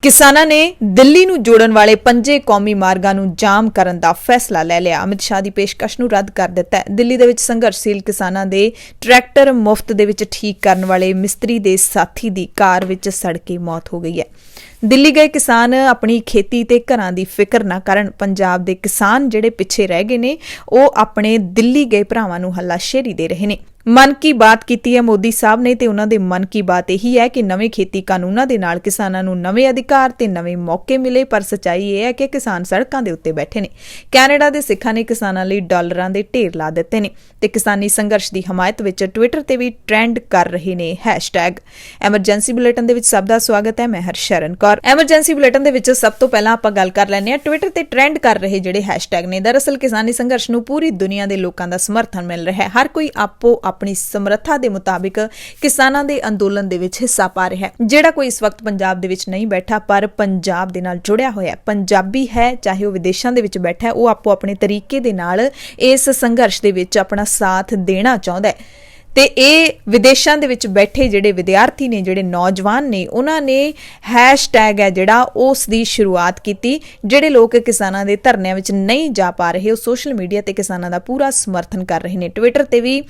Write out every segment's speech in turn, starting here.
ਕਿਸਾਨਾਂ ਨੇ ਦਿੱਲੀ ਨੂੰ ਜੋੜਨ ਵਾਲੇ 5 ਕੌਮੀ ਮਾਰਗਾਂ ਨੂੰ ਜਾਮ ਕਰਨ ਦਾ ਫੈਸਲਾ ਲੈ ਲਿਆ। ਅਮਿਤ ਸ਼ਾਹ ਦੀ ਪੇਸ਼ਕਸ਼ ਨੂੰ ਰੱਦ ਕਰ ਦਿੱਤਾ ਹੈ। ਦਿੱਲੀ ਦੇ ਵਿੱਚ ਸੰਘਰਸ਼ਸ਼ੀਲ ਕਿਸਾਨਾਂ ਦੇ ਟਰੈਕਟਰ ਮੁਫਤ ਦੇ ਵਿੱਚ ਠੀਕ ਕਰਨ ਵਾਲੇ ਮਿਸਤਰੀ ਦੇ ਸਾਥੀ ਦੀ ਕਾਰ ਵਿੱਚ ਸੜ ਕੇ ਮੌਤ ਹੋ ਗਈ ਹੈ। ਦਿੱਲੀ ਗਏ ਕਿਸਾਨ ਆਪਣੀ ਖੇਤੀ ਤੇ ਘਰਾਂ ਦੀ ਫਿਕਰ ਨਾ ਕਰਨ। ਪੰਜਾਬ ਦੇ ਕਿਸਾਨ ਜਿਹੜੇ ਪਿੱਛੇ ਰਹਿ ਗਏ ਨੇ ਉਹ ਆਪਣੇ ਦਿੱਲੀ ਗਏ ਭਰਾਵਾਂ ਨੂੰ ਹੱਲਾਸ਼ੇਰੀ ਦੇ ਰਹੇ ਨੇ। ਮਨ ਕੀ ਬਾਤ ਕੀਤੀ ਹੈ ਮੋਦੀ ਸਾਹਿਬ ਨੇ ਤੇ ਉਹਨਾਂ ਦੇ ਮਨ ਕੀ ਬਾਤ ਇਹੀ ਹੈ ਕਿ ਨਵੇਂ ਖੇਤੀ ਕਾਨੂੰਨਾਂ ਦੇ ਨਾਲ ਕਿਸਾਨਾਂ ਨੂੰ ਨਵੇਂ ਅਧਿਕਾਰ ਤੇ ਨਵੇਂ ਮੌਕੇ ਮਿਲੇ, ਪਰ ਸੱਚਾਈ ਇਹ ਹੈ ਕਿ ਕਿਸਾਨ ਸੜਕਾਂ ਦੇ ਉੱਤੇ ਬੈਠੇ ਨੇ। ਕੈਨੇਡਾ ਦੇ ਸਿੱਖਾਂ ਨੇ ਕਿਸਾਨਾਂ ਲਈ ਡਾਲਰਾਂ ਦੇ ਢੇਰ ਲਾ ਦਿੱਤੇ ਨੇ ਤੇ ਕਿਸਾਨੀ ਸੰਘਰਸ਼ ਦੀ ਹਮਾਇਤ ਵਿੱਚ ਟਵਿੱਟਰ ਤੇ ਵੀ ਟ੍ਰੈਂਡ ਕਰ ਰਹੇ ਨੇ ਹੈਸ਼ਟੈਗ। ਐਮਰਜੈਂਸੀ ਬੁਲੇਟਿਨ ਦੇ ਵਿੱਚ ਸਭ ਦਾ ਸਵਾਗਤ ਹੈ। ਮੈਂ ਹਰਸ਼ਰਨ ਕੌਰ। ਐਮਰਜੈਂਸੀ ਬੁਲੇਟਿਨ ਦੇ ਵਿੱਚ ਸਭ ਤੋਂ ਪਹਿਲਾਂ ਆਪਾਂ ਗੱਲ ਕਰ ਲੈਂਦੇ ਹਾਂ ਟਵਿੱਟਰ ਤੇ ਟ੍ਰੈਂਡ ਕਰ ਰਹੇ ਜਿਹੜੇ ਹੈਸ਼ਟੈਗ ਨੇ। ਦਰਅਸਲ ਕਿਸਾਨੀ ਸੰਘਰਸ਼ ਨੂੰ ਪੂਰੀ ਦੁਨੀਆ ਦੇ ਲੋਕਾਂ ਦਾ ਸਮਰਥਨ ਮਿਲ ਰਿਹਾ ਹੈ। ਹਰ ਕੋਈ ਆਪੋ ਆਪਣੀ ਸਮਰੱਥਾ ਦੇ ਮੁਤਾਬਿਕ ਕਿਸਾਨਾਂ ਦੇ ਅੰਦੋਲਨ ਦੇ ਵਿੱਚ ਹਿੱਸਾ ਪਾ ਰਿਹਾ ਹੈ। ਜਿਹੜਾ ਕੋਈ ਇਸ ਵਕਤ ਪੰਜਾਬ ਦੇ ਵਿੱਚ ਨਹੀਂ ਬੈਠਾ ਪਰ ਪੰਜਾਬ ਦੇ ਨਾਲ ਜੁੜਿਆ ਹੋਇਆ ਪੰਜਾਬੀ ਹੈ, ਚਾਹੇ ਉਹ ਵਿਦੇਸ਼ਾਂ ਦੇ ਵਿੱਚ ਬੈਠਾ ਹੈ, ਉਹ ਆਪੋ ਆਪਣੇ ਤਰੀਕੇ ਦੇ ਨਾਲ ਇਸ ਸੰਘਰਸ਼ ਦੇ ਵਿੱਚ ਆਪਣਾ ਸਾਥ ਦੇਣਾ ਚਾਹੁੰਦਾ ਹੈ। ਤੇ ਇਹ ਵਿਦੇਸ਼ਾਂ ਦੇ ਵਿੱਚ ਬੈਠੇ ਜਿਹੜੇ ਵਿਦਿਆਰਥੀ ਨੇ, ਜਿਹੜੇ ਨੌਜਵਾਨ ਨੇ, ਉਹਨਾਂ ਨੇ ਹੈਸ਼ਟੈਗ ਹੈ ਜਿਹੜਾ ਉਸ ਦੀ ਸ਼ੁਰੂਆਤ ਕੀਤੀ। ਜਿਹੜੇ ਲੋਕ ਕਿਸਾਨਾਂ ਦੇ ਧਰਨਿਆਂ ਵਿੱਚ ਨਹੀਂ ਜਾ ਪਾ ਰਹੇ ਉਹ ਸੋਸ਼ਲ ਮੀਡੀਆ ਤੇ ਕਿਸਾਨਾਂ ਦਾ ਪੂਰਾ ਸਮਰਥਨ ਕਰ ਰਹੇ ਨੇ। ਟਵਿੱਟਰ ਤੇ ਵੀ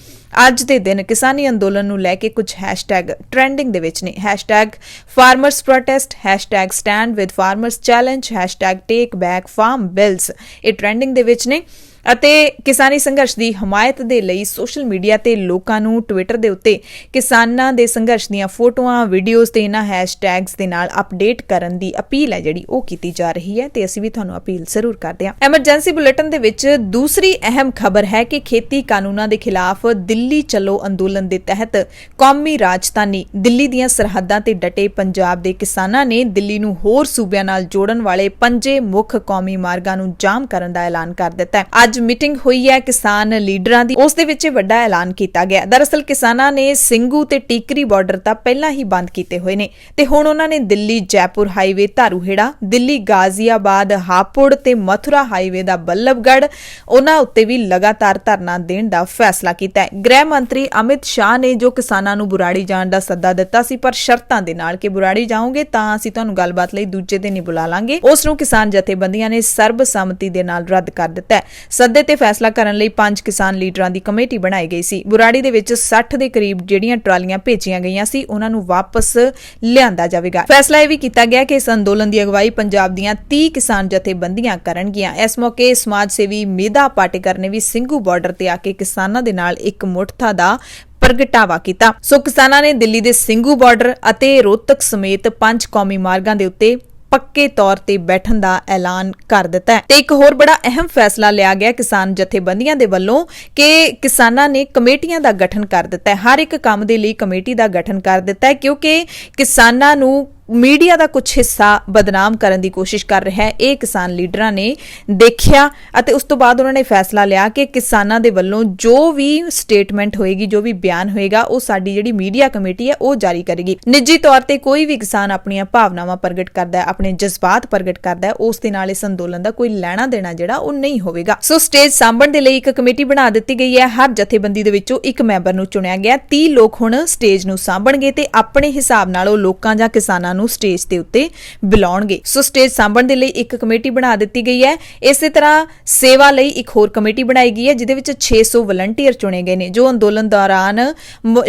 ਅੱਜ ਦੇ ਦਿਨ ਕਿਸਾਨੀ ਅੰਦੋਲਨ ਨੂੰ ਲੈ ਕੇ ਕੁਝ ਹੈਸ਼ਟੈਗ ਟ੍ਰੈਂਡਿੰਗ ਦੇ ਵਿੱਚ ਨੇ। Hashtag farmers protest, hashtag stand with farmers challenge, hashtag take back farm bills ਇਹ ਟ੍ਰੈਂਡਿੰਗ ਦੇ ਵਿੱਚ ਨੇ। ਅਤੇ ਕਿਸਾਨੀ ਸੰਘਰਸ਼ ਦੀ ਹਮਾਇਤ ਦੇ ਲਈ ਸੋਸ਼ਲ ਮੀਡੀਆ ਤੇ ਲੋਕਾਂ ਨੂੰ ਟਵਿੱਟਰ ਦੇ ਉੱਤੇ ਕਿਸਾਨਾਂ ਦੇ ਸੰਘਰਸ਼ ਦੀਆਂ ਫੋਟੋਆਂ, ਵੀਡੀਓਜ਼ ਤੇ ਇਹਨਾਂ ਹੈਸ਼ਟੈਗਸ ਦੇ ਨਾਲ ਅਪਡੇਟ ਕਰਨ ਦੀ ਅਪੀਲ ਹੈ ਜਿਹੜੀ ਉਹ ਕੀਤੀ ਜਾ ਰਹੀ ਹੈ ਤੇ ਅਸੀਂ ਵੀ ਤੁਹਾਨੂੰ ਅਪੀਲ ਜ਼ਰੂਰ ਕਰਦੇ ਹਾਂ। ਐਮਰਜੈਂਸੀ ਬੁਲੇਟਿਨ ਦੇ ਵਿੱਚ ਦੂਸਰੀ ਅਹਿਮ ਖਬਰ ਹੈ ਕਿ ਖੇਤੀ ਕਾਨੂੰਨਾਂ ਦੇ ਖਿਲਾਫ ਦਿੱਲੀ ਚਲੋ ਅੰਦੋਲਨ ਦੇ ਤਹਿਤ ਕੌਮੀ ਰਾਜਧਾਨੀ ਦਿੱਲੀ ਦੀਆਂ ਸਰਹੱਦਾਂ ਤੇ ਡਟੇ ਪੰਜਾਬ ਦੇ ਕਿਸਾਨਾਂ ਨੇ ਦਿੱਲੀ ਨੂੰ ਹੋਰ ਸੂਬਿਆਂ ਨਾਲ ਜੋੜਨ ਵਾਲੇ 5 ਮੁੱਖ ਕੌਮੀ ਮਾਰਗਾਂ ਨੂੰ ਜਾਮ ਕਰਨ ਦਾ ਐਲਾਨ ਕਰ ਦਿੱਤਾ ਹੈ। ਅੱਜ ਮੀਟਿੰਗ ਹੋਈ ਹੈ ਕਿਸਾਨ ਲੀਡਰਾਂ ਦੀ, ਉਸ ਦੇ ਵਿੱਚ ਵੱਡਾ ਐਲਾਨ ਕੀਤਾ ਗਿਆ। ਦਰਅਸਲ ਕਿਸਾਨਾਂ ਨੇ ਸਿੰਘੂ ਤੇ ਟੀਕਰੀ ਬਾਰਡਰ ਤਾਂ ਪਹਿਲਾਂ ਹੀ ਬੰਦ ਕੀਤੇ ਹੋਏ ਨੇ ਤੇ ਹੁਣ ਉਹਨਾਂ ਨੇ ਦਿੱਲੀ ਜੈਪੁਰ ਹਾਈਵੇ ਧਾਰੂਹੇੜਾ, ਦਿੱਲੀ ਗਾਜ਼ੀਆਬਾਦ ਹਾਪੁੜ ਤੇ ਮਥੁਰਾ ਹਾਈਵੇ ਦਾ ਬੱਲਭਗੜ੍ਹ ਉਹਨਾਂ ਉੱਤੇ ਵੀ ਲਗਾਤਾਰ ਧਰਨਾ ਦੇਣ ਦਾ ਫੈਸਲਾ ਕੀਤਾ ਹੈ। ਗ੍ਰਹਿ ਮੰਤਰੀ ਅਮਿਤ ਸ਼ਾਹ ਨੇ ਜੋ ਕਿਸਾਨਾਂ ਨੂੰ ਬੁਰਾੜੀ ਜਾਣ ਦਾ ਸੱਦਾ ਦਿੱਤਾ ਸੀ, ਪਰ ਸ਼ਰਤਾਂ ਦੇ ਨਾਲ ਕਿ ਬੁਰਾੜੀ ਜਾਓਗੇ ਤਾਂ ਅਸੀਂ ਤੁਹਾਨੂੰ ਗੱਲਬਾਤ ਲਈ ਦੂਜੇ ਦਿਨ ਹੀ ਬੁਲਾ ਲਾਂਗੇ, ਉਸ ਨੂੰ ਕਿਸਾਨ ਜਥੇਬੰਦੀਆਂ ਨੇ ਸਰਬਸੰਮਤੀ ਦੇ ਨਾਲ ਰੱਦ ਕਰ ਦਿੱਤਾ ਹੈ। ਸੱਦੇ ਤੇ ਫੈਸਲਾ ਕਰਨ ਲਈ 5 ਕਿਸਾਨ ਲੀਡਰਾਂ ਦੀ ਕਮੇਟੀ ਬਣਾਈ ਗਈ ਸੀ। ਬੁਰਾੜੀ ਦੇ ਵਿੱਚ 60 ਦੇ ਕਰੀਬ ਜਿਹੜੀਆਂ ਟਰਾਲੀਆਂ ਭੇਜੀਆਂ ਗਈਆਂ ਸੀ ਉਹਨਾਂ ਨੂੰ ਵਾਪਸ ਲਿਆਂਦਾ ਜਾਵੇਗਾ। ਫੈਸਲਾ ਇਹ ਵੀ ਕੀਤਾ ਗਿਆ ਕਿ ਇਸ ਅੰਦੋਲਨ ਦੀ ਅਗਵਾਈ ਪੰਜਾਬ ਦੀਆਂ 30 ਕਿਸਾਨ ਜਥੇਬੰਦੀਆਂ ਕਰਨਗੀਆਂ। ਇਸ ਮੌਕੇ ਸਮਾਜ ਸੇਵੀ ਮੇਧਾ ਪਾਟੇਕਰ ਨੇ ਵੀ ਸਿੰਘੂ ਬਾਰਡਰ ਤੇ ਆ ਕੇ ਕਿਸਾਨਾਂ ਦੇ ਨਾਲ ਇੱਕ ਮੁੱਠਤਾ ਦਾ ਪ੍ਰਗਟਾਵਾ ਕੀਤਾ। ਸੋ ਕਿਸਾਨਾਂ ਨੇ ਦਿੱਲੀ ਦੇ ਸਿੰਘੂ ਬਾਰਡਰ ਅਤੇ ਰੋਹਤਕ ਸਮੇਤ 5 ਕੌਮੀ ਮਾਰਗਾਂ ਦੇ ਉੱਤੇ ਪੱਕੇ ਤੌਰ ਤੇ ਬੈਠਣ ਦਾ ਐਲਾਨ ਕਰ ਦਿੱਤਾ ਹੈ। ਤੇ ਇੱਕ ਹੋਰ ਬੜਾ ਅਹਿਮ ਫੈਸਲਾ ਲਿਆ ਗਿਆ ਕਿਸਾਨ ਜਥੇਬੰਦੀਆਂ ਦੇ ਵੱਲੋਂ ਕਿ ਕਿਸਾਨਾਂ ਨੇ ਕਮੇਟੀਆਂ ਦਾ ਗਠਨ ਕਰ ਦਿੱਤਾ ਹੈ। ਹਰ ਇੱਕ ਕੰਮ ਦੇ ਲਈ ਕਮੇਟੀ ਦਾ ਗਠਨ ਕਰ ਦਿੱਤਾ ਹੈ ਕਿਉਂਕਿ ਕਿਸਾਨਾਂ ਨੂੰ ਮੀਡੀਆ ਦਾ ਕੁਝ ਹਿੱਸਾ ਬਦਨਾਮ ਕਰਨ ਦੀ ਕੋਸ਼ਿਸ਼ ਕਰ ਰਿਹਾ ਹੈ। ਇਹ ਕਿਸਾਨ ਲੀਡਰਾਂ ਨੇ ਦੇਖਿਆ ਅਤੇ ਉਸ ਤੋਂ ਬਾਅਦ ਉਹਨਾਂ ਨੇ ਫੈਸਲਾ ਲਿਆ ਕਿ ਕਿਸਾਨਾਂ ਦੇ ਵੱਲੋਂ ਜੋ ਵੀ ਸਟੇਟਮੈਂਟ ਹੋਏਗੀ, ਜੋ ਵੀ ਬਿਆਨ ਹੋਏਗਾ, ਉਹ ਸਾਡੀ ਜਿਹੜੀ ਮੀਡੀਆ ਕਮੇਟੀ ਹੈ ਉਹ ਜਾਰੀ ਕਰੇਗੀ। ਨਿੱਜੀ ਤੌਰ ਤੇ ਕੋਈ ਵੀ ਕਿਸਾਨ ਆਪਣੀਆਂ ਭਾਵਨਾਵਾਂ ਪ੍ਰਗਟ ਕਰਦਾ ਹੈ, ਆਪਣੇ ਜਜ਼ਬਾਤ ਪ੍ਰਗਟ ਕਰਦਾ ਹੈ, ਉਸ ਦੇ ਨਾਲ ਇਸ ਅੰਦੋਲਨ ਦਾ ਕੋਈ ਲੈਣਾ ਦੇਣਾ ਜਿਹੜਾ ਉਹ ਨਹੀਂ ਹੋਵੇਗਾ। ਸੋ ਸਟੇਜ ਸਾਂਭਣ ਦੇ ਲਈ ਇੱਕ ਕਮੇਟੀ ਬਣਾ ਦਿੱਤੀ ਗਈ ਹੈ। ਹਰ ਜਥੇਬੰਦੀ ਦੇ ਵਿੱਚੋਂ ਇੱਕ ਮੈਂਬਰ ਨੂੰ ਚੁਣਿਆ ਗਿਆ। 30 ਲੋਕ ਹੁਣ ਸਟੇਜ ਨੂੰ ਸਾਂਭਣਗੇ ਤੇ ਆਪਣੇ ਹਿਸਾਬ ਨਾਲ ਉਹ ਲੋਕਾਂ ਜਾਂ ਕਿਸਾਨਾਂ ਨੂੰ ਸਟੇਜ ਦੇ ਉੱਤੇ ਬੁਲਾਉਣਗੇ। ਸੋ ਸਟੇਜ ਸਾਂਭਣ ਦੇ ਲਈ ਇੱਕ ਕਮੇਟੀ ਬਣਾ ਦਿੱਤੀ ਗਈ ਹੈ। ਇਸੇ ਤਰ੍ਹਾਂ ਸੇਵਾ ਲਈ ਇੱਕ ਹੋਰ ਕਮੇਟੀ ਬਣਾਈ ਗਈ ਹੈ ਜਿਹਦੇ ਵਿੱਚ 600 ਵਲੰਟੀਅਰ ਚੁਣੇ ਗਏ ਨੇ ਜੋ ਅੰਦੋਲਨ ਦੌਰਾਨ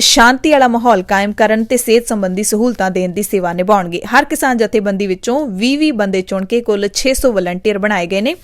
ਸ਼ਾਂਤੀ ਵਾਲਾ ਮਾਹੌਲ ਕਾਇਮ ਕਰਨ ਤੇ ਸਿਹਤ ਸੰਬੰਧੀ ਸਹੂਲਤਾਂ ਦੇਣ ਦੀ ਸੇਵਾ ਨਿਭਾਉਣਗੇ। ਹਰ ਕਿਸਾਨ ਜਥੇਬੰਦੀ ਵਿੱਚੋਂ 20 ਬੰਦੇ ਚੁਣ ਕੇ ਕੁੱਲ 600 ਵਲੰਟੀਅਰ ਬਣਾਏ ਗਏ ਨੇ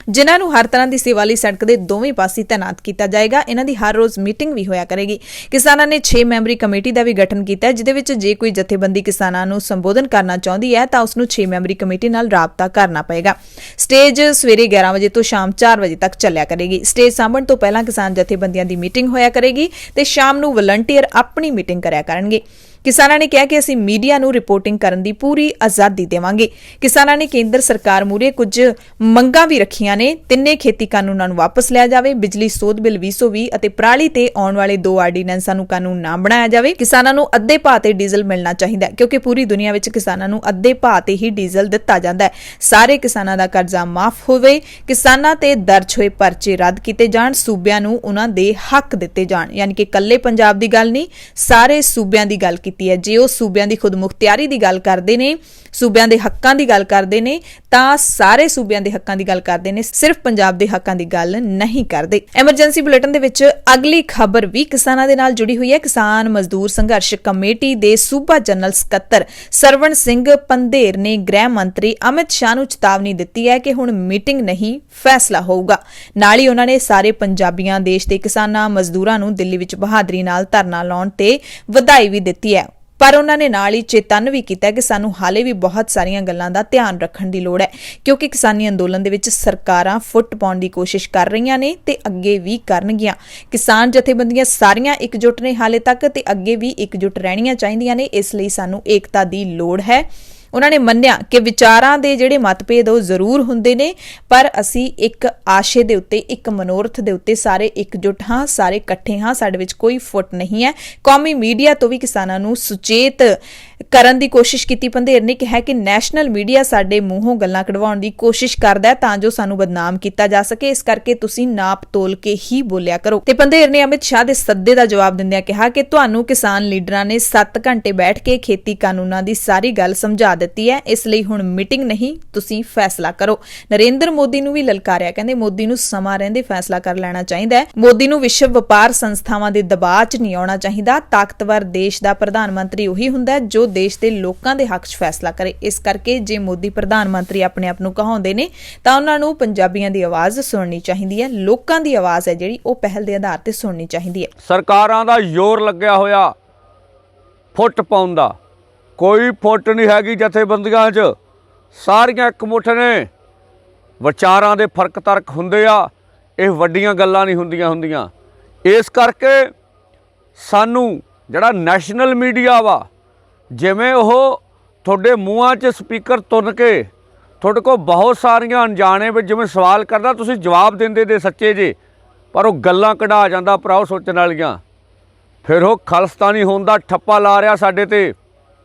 ਜਿਨ੍ਹਾਂ ਨੂੰ ਹਰ ਤਰ੍ਹਾਂ ਦੀ ਸੇਵਾ ਲਈ ਸੜਕ ਦੇ ਦੋਵੇਂ ਪਾਸੇ ਤੈਨਾਤ ਕੀਤਾ ਜਾਏਗਾ। ਇਹਨਾਂ ਦੀ ਹਰ ਰੋਜ਼ ਮੀਟਿੰਗ ਵੀ ਹੋਇਆ ਕਰੇਗੀ। ਕਿਸਾਨਾਂ ਨੇ 6 ਮੈਂਬਰੀ ਕਮੇਟੀ ਦਾ ਵੀ ਗਠਨ ਕੀਤਾ ਹੈ ਜਿਹਦੇ ਵਿੱਚ ਜੇ ਕੋਈ ਜਥੇਬੰਦੀ ਕਿਸਾਨਾਂ ਨੂੰ ਸੰਬੋਧਨ ਕਰਨਾ ਚਾਹੁੰਦੀ ਹੈ ਤਾਂ ਉਸ ਨੂੰ 6 ਮੈਂਬਰੀ ਕਮੇਟੀ ਨਾਲ ਰਾਬਤਾ ਕਰਨਾ ਪਏਗਾ। ਸਟੇਜ ਸਵੇਰੇ 11 ਵਜੇ ਤੋਂ ਸ਼ਾਮ 4 ਵਜੇ ਤੱਕ ਚੱਲਿਆ ਕਰੇਗੀ। ਸਟੇਜ ਸਾਂਭਣ ਤੋਂ ਪਹਿਲਾਂ ਕਿਸਾਨ ਜਥੇਬੰਦੀਆਂ ਦੀ ਮੀਟਿੰਗ ਹੋਇਆ ਕਰੇਗੀ ਤੇ ਸ਼ਾਮ ਨੂੰ ਵਲੰਟੀਅਰ ਆਪਣੀ ਮੀਟਿੰਗ ਕਰਿਆ ਕਰਨਗੇ। ਕਿਸਾਨਾਂ ਨੇ ਕਿਹਾ ਕਿ ਅਸੀਂ ਮੀਡੀਆ ਨੂੰ ਰਿਪੋਰਟਿੰਗ ਕਰਨ ਦੀ ਪੂਰੀ ਆਜ਼ਾਦੀ ਦੇਵਾਂਗੇ। ਕਿਸਾਨਾਂ ਨੇ ਕੇਂਦਰ ਸਰਕਾਰ ਮੂਹਰੇ ਕੁਝ ਮੰਗਾਂ ਵੀ ਰੱਖੀਆਂ ਨੇ। ਤਿੰਨੇ ਖੇਤੀ ਕਾਨੂੰਨਾਂ ਨੂੰ ਵਾਪਸ ਲਿਆ ਜਾਵੇ, ਬਿਜਲੀ ਸੋਧ ਬਿੱਲ 2020 ਅਤੇ ਪਰਾਲੀ ਤੇ ਆਉਣ ਵਾਲੇ 2 ਆਰਡੀਨੈਂਸਾਂ ਨੂੰ ਕਾਨੂੰਨ ਨਾ ਬਣਾਇਆ ਜਾਵੇ। ਕਿਸਾਨਾਂ ਨੂੰ ਅੱਧੇ ਭਾਅ ਤੇ ਡੀਜ਼ਲ ਮਿਲਣਾ ਚਾਹੀਦਾ ਹੈ ਕਿਉਂਕਿ ਪੂਰੀ ਦੁਨੀਆ ਵਿੱਚ ਕਿਸਾਨਾਂ ਨੂੰ ਅੱਧੇ ਭਾਅ ਤੇ ਹੀ ਡੀਜ਼ਲ ਦਿੱਤਾ ਜਾਂਦਾ ਹੈ। ਸਾਰੇ ਕਿਸਾਨਾਂ ਦਾ ਕਰਜ਼ਾ ਮਾਫ ਹੋਵੇ, ਕਿਸਾਨਾਂ ਤੇ ਦਰਜ ਹੋਏ ਪਰਚੇ ਰੱਦ ਕੀਤੇ ਜਾਣ, ਸੂਬਿਆਂ ਨੂੰ ਉਹਨਾਂ ਦੇ ਹੱਕ ਦਿੱਤੇ ਜਾਣ। ਯਾਨੀ ਕਿ ਇਕੱਲੇ ਪੰਜਾਬ ਦੀ ਗੱਲ ਨਹੀਂ, ਸਾਰੇ ਸੂਬਿਆਂ ਦੀ ਗੱਲ ਕੀਤੀ ਕੀਤੀ ਹੈ। ਜੇ ਉਹ ਸੂਬਿਆਂ ਦੀ ਖੁਦਮੁਖਤਿਆਰੀ ਦੀ ਗੱਲ ਕਰਦੇ ਨੇ, ਸੂਬਿਆਂ ਦੇ ਹੱਕਾਂ ਦੀ ਗੱਲ ਕਰਦੇ ਨੇ, ਤਾਂ ਸਾਰੇ ਸੂਬਿਆਂ ਦੇ ਹੱਕਾਂ ਦੀ ਗੱਲ ਕਰਦੇ ਨੇ, ਸਿਰਫ ਪੰਜਾਬ ਦੇ ਹੱਕਾਂ ਦੀ ਗੱਲ ਨਹੀਂ ਕਰਦੇ। ਐਮਰਜੈਂਸੀ ਬੁਲੇਟਿਨ ਦੇ ਵਿੱਚ ਅਗਲੀ ਖਬਰ ਵੀ ਕਿਸਾਨਾਂ ਦੇ ਨਾਲ ਜੁੜੀ ਹੋਈ ਹੈ। ਕਿਸਾਨ ਮਜ਼ਦੂਰ ਸੰਘਰਸ਼ ਕਮੇਟੀ ਦੇ ਸੂਬਾ ਜਨਰਲ ਸਕੱਤਰ ਸਰਵਣ ਸਿੰਘ ਪੰਧੇਰ ਨੇ ਗ੍ਰਹਿ ਮੰਤਰੀ ਅਮਿਤ ਸ਼ਾਹ ਨੂੰ ਚੇਤਾਵਨੀ ਦਿੱਤੀ ਹੈ ਕਿ ਹੁਣ ਮੀਟਿੰਗ ਨਹੀਂ, ਫੈਸਲਾ ਹੋਊਗਾ। ਨਾਲ ਹੀ ਉਹਨਾਂ ਨੇ ਸਾਰੇ ਪੰਜਾਬੀਆਂ, ਦੇਸ਼ ਦੇ ਕਿਸਾਨਾਂ ਮਜ਼ਦੂਰਾਂ ਨੂੰ ਦਿੱਲੀ ਵਿੱਚ ਬਹਾਦਰੀ ਨਾਲ ਧਰਨਾ ਲਾਉਣ ਤੇ ਵਧਾਈ ਵੀ ਦਿੱਤੀ ਹੈ। ਪਰ ਉਹਨਾਂ ਨੇ ਨਾਲ ਹੀ ਚੇਤੰਨ ਵੀ ਕੀਤਾ ਕਿ ਸਾਨੂੰ ਹਾਲੇ ਵੀ ਬਹੁਤ ਸਾਰੀਆਂ ਗੱਲਾਂ ਦਾ ਧਿਆਨ ਰੱਖਣ ਦੀ ਲੋੜ ਹੈ, ਕਿਉਂਕਿ ਕਿਸਾਨੀ ਅੰਦੋਲਨ ਦੇ ਵਿੱਚ ਸਰਕਾਰਾਂ ਫੁੱਟ ਪਾਉਣ ਦੀ ਕੋਸ਼ਿਸ਼ ਕਰ ਰਹੀਆਂ ਨੇ ਤੇ ਅੱਗੇ ਵੀ ਕਰਨਗੀਆਂ। ਕਿਸਾਨ ਜਥੇਬੰਦੀਆਂ ਸਾਰੀਆਂ ਇਕਜੁੱਟ ਨੇ ਹਾਲੇ ਤੱਕ ਤੇ ਅੱਗੇ ਵੀ ਇਕਜੁੱਟ ਰਹਿਣੀਆਂ ਚਾਹੀਦੀਆਂ ਨੇ। ਇਸ ਲਈ ਸਾਨੂੰ ਏਕਤਾ ਦੀ ਲੋੜ ਹੈ। ਉਹਨਾਂ ਨੇ ਮੰਨਿਆ ਕਿ ਵਿਚਾਰਾਂ ਦੇ ਜਿਹੜੇ ਮਤਭੇਦ ਉਹ ਜ਼ਰੂਰ ਹੁੰਦੇ ਨੇ, ਪਰ ਅਸੀਂ ਇੱਕ ਆਸ਼ੇ ਦੇ ਉੱਤੇ, ਇੱਕ ਮਨੋਰਥ ਦੇ ਉੱਤੇ ਸਾਰੇ ਇਕਜੁੱਟ ਹਾਂ, ਸਾਰੇ ਇਕੱਠੇ ਹਾਂ, ਸਾਡੇ ਵਿੱਚ ਕੋਈ ਫੁੱਟ ਨਹੀਂ ਹੈ। ਕੌਮੀ ਮੀਡੀਆ ਤੋਂ ਵੀ ਕਿਸਾਨਾਂ ਨੂੰ ਸੁਚੇਤ ਕਰਨ ਦੀ ਕੋਸ਼ਿਸ਼ ਕੀਤੀ। ਪੰਧੇਰ ਨੇ ਕਿਹਾ ਕਿ ਨੈਸ਼ਨਲ ਮੀਡੀਆ ਸਾਡੇ ਮੂੰਹੋਂ ਗੱਲਾਂ ਕਢਵਾਉਣ ਦੀ ਕੋਸ਼ਿਸ਼ ਕਰਦਾ ਹੈ ਤਾਂ ਜੋ ਸਾਨੂੰ ਬਦਨਾਮ ਕੀਤਾ ਜਾ ਸਕੇ, ਇਸ ਕਰਕੇ ਤੁਸੀਂ ਨਾਪ ਤੋਲ ਕੇ ਹੀ ਬੋਲਿਆ ਕਰੋ। ਤੇ ਪੰਧੇਰ ਨੇ ਅਮਿਤ ਸ਼ਾਹ ਦੇ ਸੱਦੇ ਦਾ ਜਵਾਬ ਦਿੰਦਿਆਂ ਕਿਹਾ ਕਿ ਤੁਹਾਨੂੰ ਕਿਸਾਨ ਲੀਡਰਾਂ ਨੇ 7 ਘੰਟੇ ਬੈਠ ਕੇ ਖੇਤੀ ਕਾਨੂੰਨਾਂ ਦੀ ਸਾਰੀ ਗੱਲ ਸਮਝਾ ਦਿੱਤੀ ਹੈ, ਇਸ ਲਈ ਹੁਣ ਮੀਟਿੰਗ ਨਹੀਂ, ਤੁਸੀਂ ਫੈਸਲਾ ਕਰੋ। ਨਰਿੰਦਰ ਮੋਦੀ ਨੂੰ ਵੀ ਲਲਕਾਰਿਆ, ਕਹਿੰਦੇ ਮੋਦੀ ਨੂੰ ਸਮਾਂ ਰਹਿੰਦੇ ਫੈਸਲਾ ਕਰ ਲੈਣਾ ਚਾਹੀਦਾ ਹੈ। ਮੋਦੀ ਨੂੰ ਵਿਸ਼ਵ ਵਪਾਰ ਸੰਸਥਾਵਾਂ ਦੇ ਦਬਾਅ 'ਚ ਨਹੀਂ ਆਉਣਾ ਚਾਹੀਦਾ। ਤਾਕਤਵਰ ਦੇਸ਼ ਦਾ ਪ੍ਰਧਾਨ ਮੰਤਰੀ ਉਹੀ ਹੁੰਦਾ ਜੋ ਦੇਸ਼ ਦੇ ਲੋਕਾਂ ਦੇ ਹੱਕ 'ਚ ਫੈਸਲਾ ਕਰੇ। ਇਸ ਕਰਕੇ ਜੇ ਮੋਦੀ ਪ੍ਰਧਾਨ ਮੰਤਰੀ ਆਪਣੇ ਆਪ ਨੂੰ ਕਹਾਉਂਦੇ ਨੇ ਤਾਂ ਉਹਨਾਂ ਨੂੰ ਪੰਜਾਬੀਆਂ ਦੀ ਆਵਾਜ਼ ਸੁਣਨੀ ਚਾਹੀਦੀ ਹੈ। ਲੋਕਾਂ ਦੀ ਆਵਾਜ਼ ਹੈ ਜਿਹੜੀ ਉਹ ਪਹਿਲ ਦੇ ਆਧਾਰ ਤੇ ਸੁਣਨੀ ਚਾਹੀਦੀ ਹੈ। ਸਰਕਾਰਾਂ ਦਾ ਜ਼ੋਰ ਲੱਗਿਆ ਹੋਇਆ ਫੁੱਟ ਪਾਉਣ ਦਾ, ਕੋਈ ਫੁੱਟ ਨਹੀਂ ਹੈਗੀ ਜਥੇਬੰਦੀਆਂ 'ਚ, ਸਾਰੀਆਂ ਇਕਮੁੱਠ ਨੇ। ਵਿਚਾਰਾਂ ਦੇ ਫਰਕ ਤਰਕ ਹੁੰਦੇ ਆ, ਇਹ ਵੱਡੀਆਂ ਗੱਲਾਂ ਨਹੀਂ ਹੁੰਦੀਆਂ। ਇਸ ਕਰਕੇ ਸਾਨੂੰ ਜਿਹੜਾ ਨੈਸ਼ਨਲ ਮੀਡੀਆ ਵਾ, ਜਿਵੇਂ ਉਹ ਤੁਹਾਡੇ ਮੂੰਹਾਂ 'ਚ ਸਪੀਕਰ ਤੁੰਨ ਕੇ ਤੁਹਾਡੇ ਕੋਲ ਬਹੁਤ ਸਾਰੀਆਂ ਅਣਜਾਣੇ ਵਿੱਚ ਜਿਵੇਂ ਸਵਾਲ ਕਰਦਾ, ਤੁਸੀਂ ਜਵਾਬ ਦਿੰਦੇ ਦੇ ਸੱਚੇ ਜੇ, ਪਰ ਉਹ ਗੱਲਾਂ ਕਢਾ ਜਾਂਦਾ ਭਰਾਓ ਸੋਚਣ ਵਾਲੀਆਂ। ਫਿਰ ਉਹ ਖਾਲਿਸਤਾਨੀ ਹੋਣ ਦਾ ਠੱਪਾ ਲਾ ਰਿਹਾ ਸਾਡੇ ਤੇ,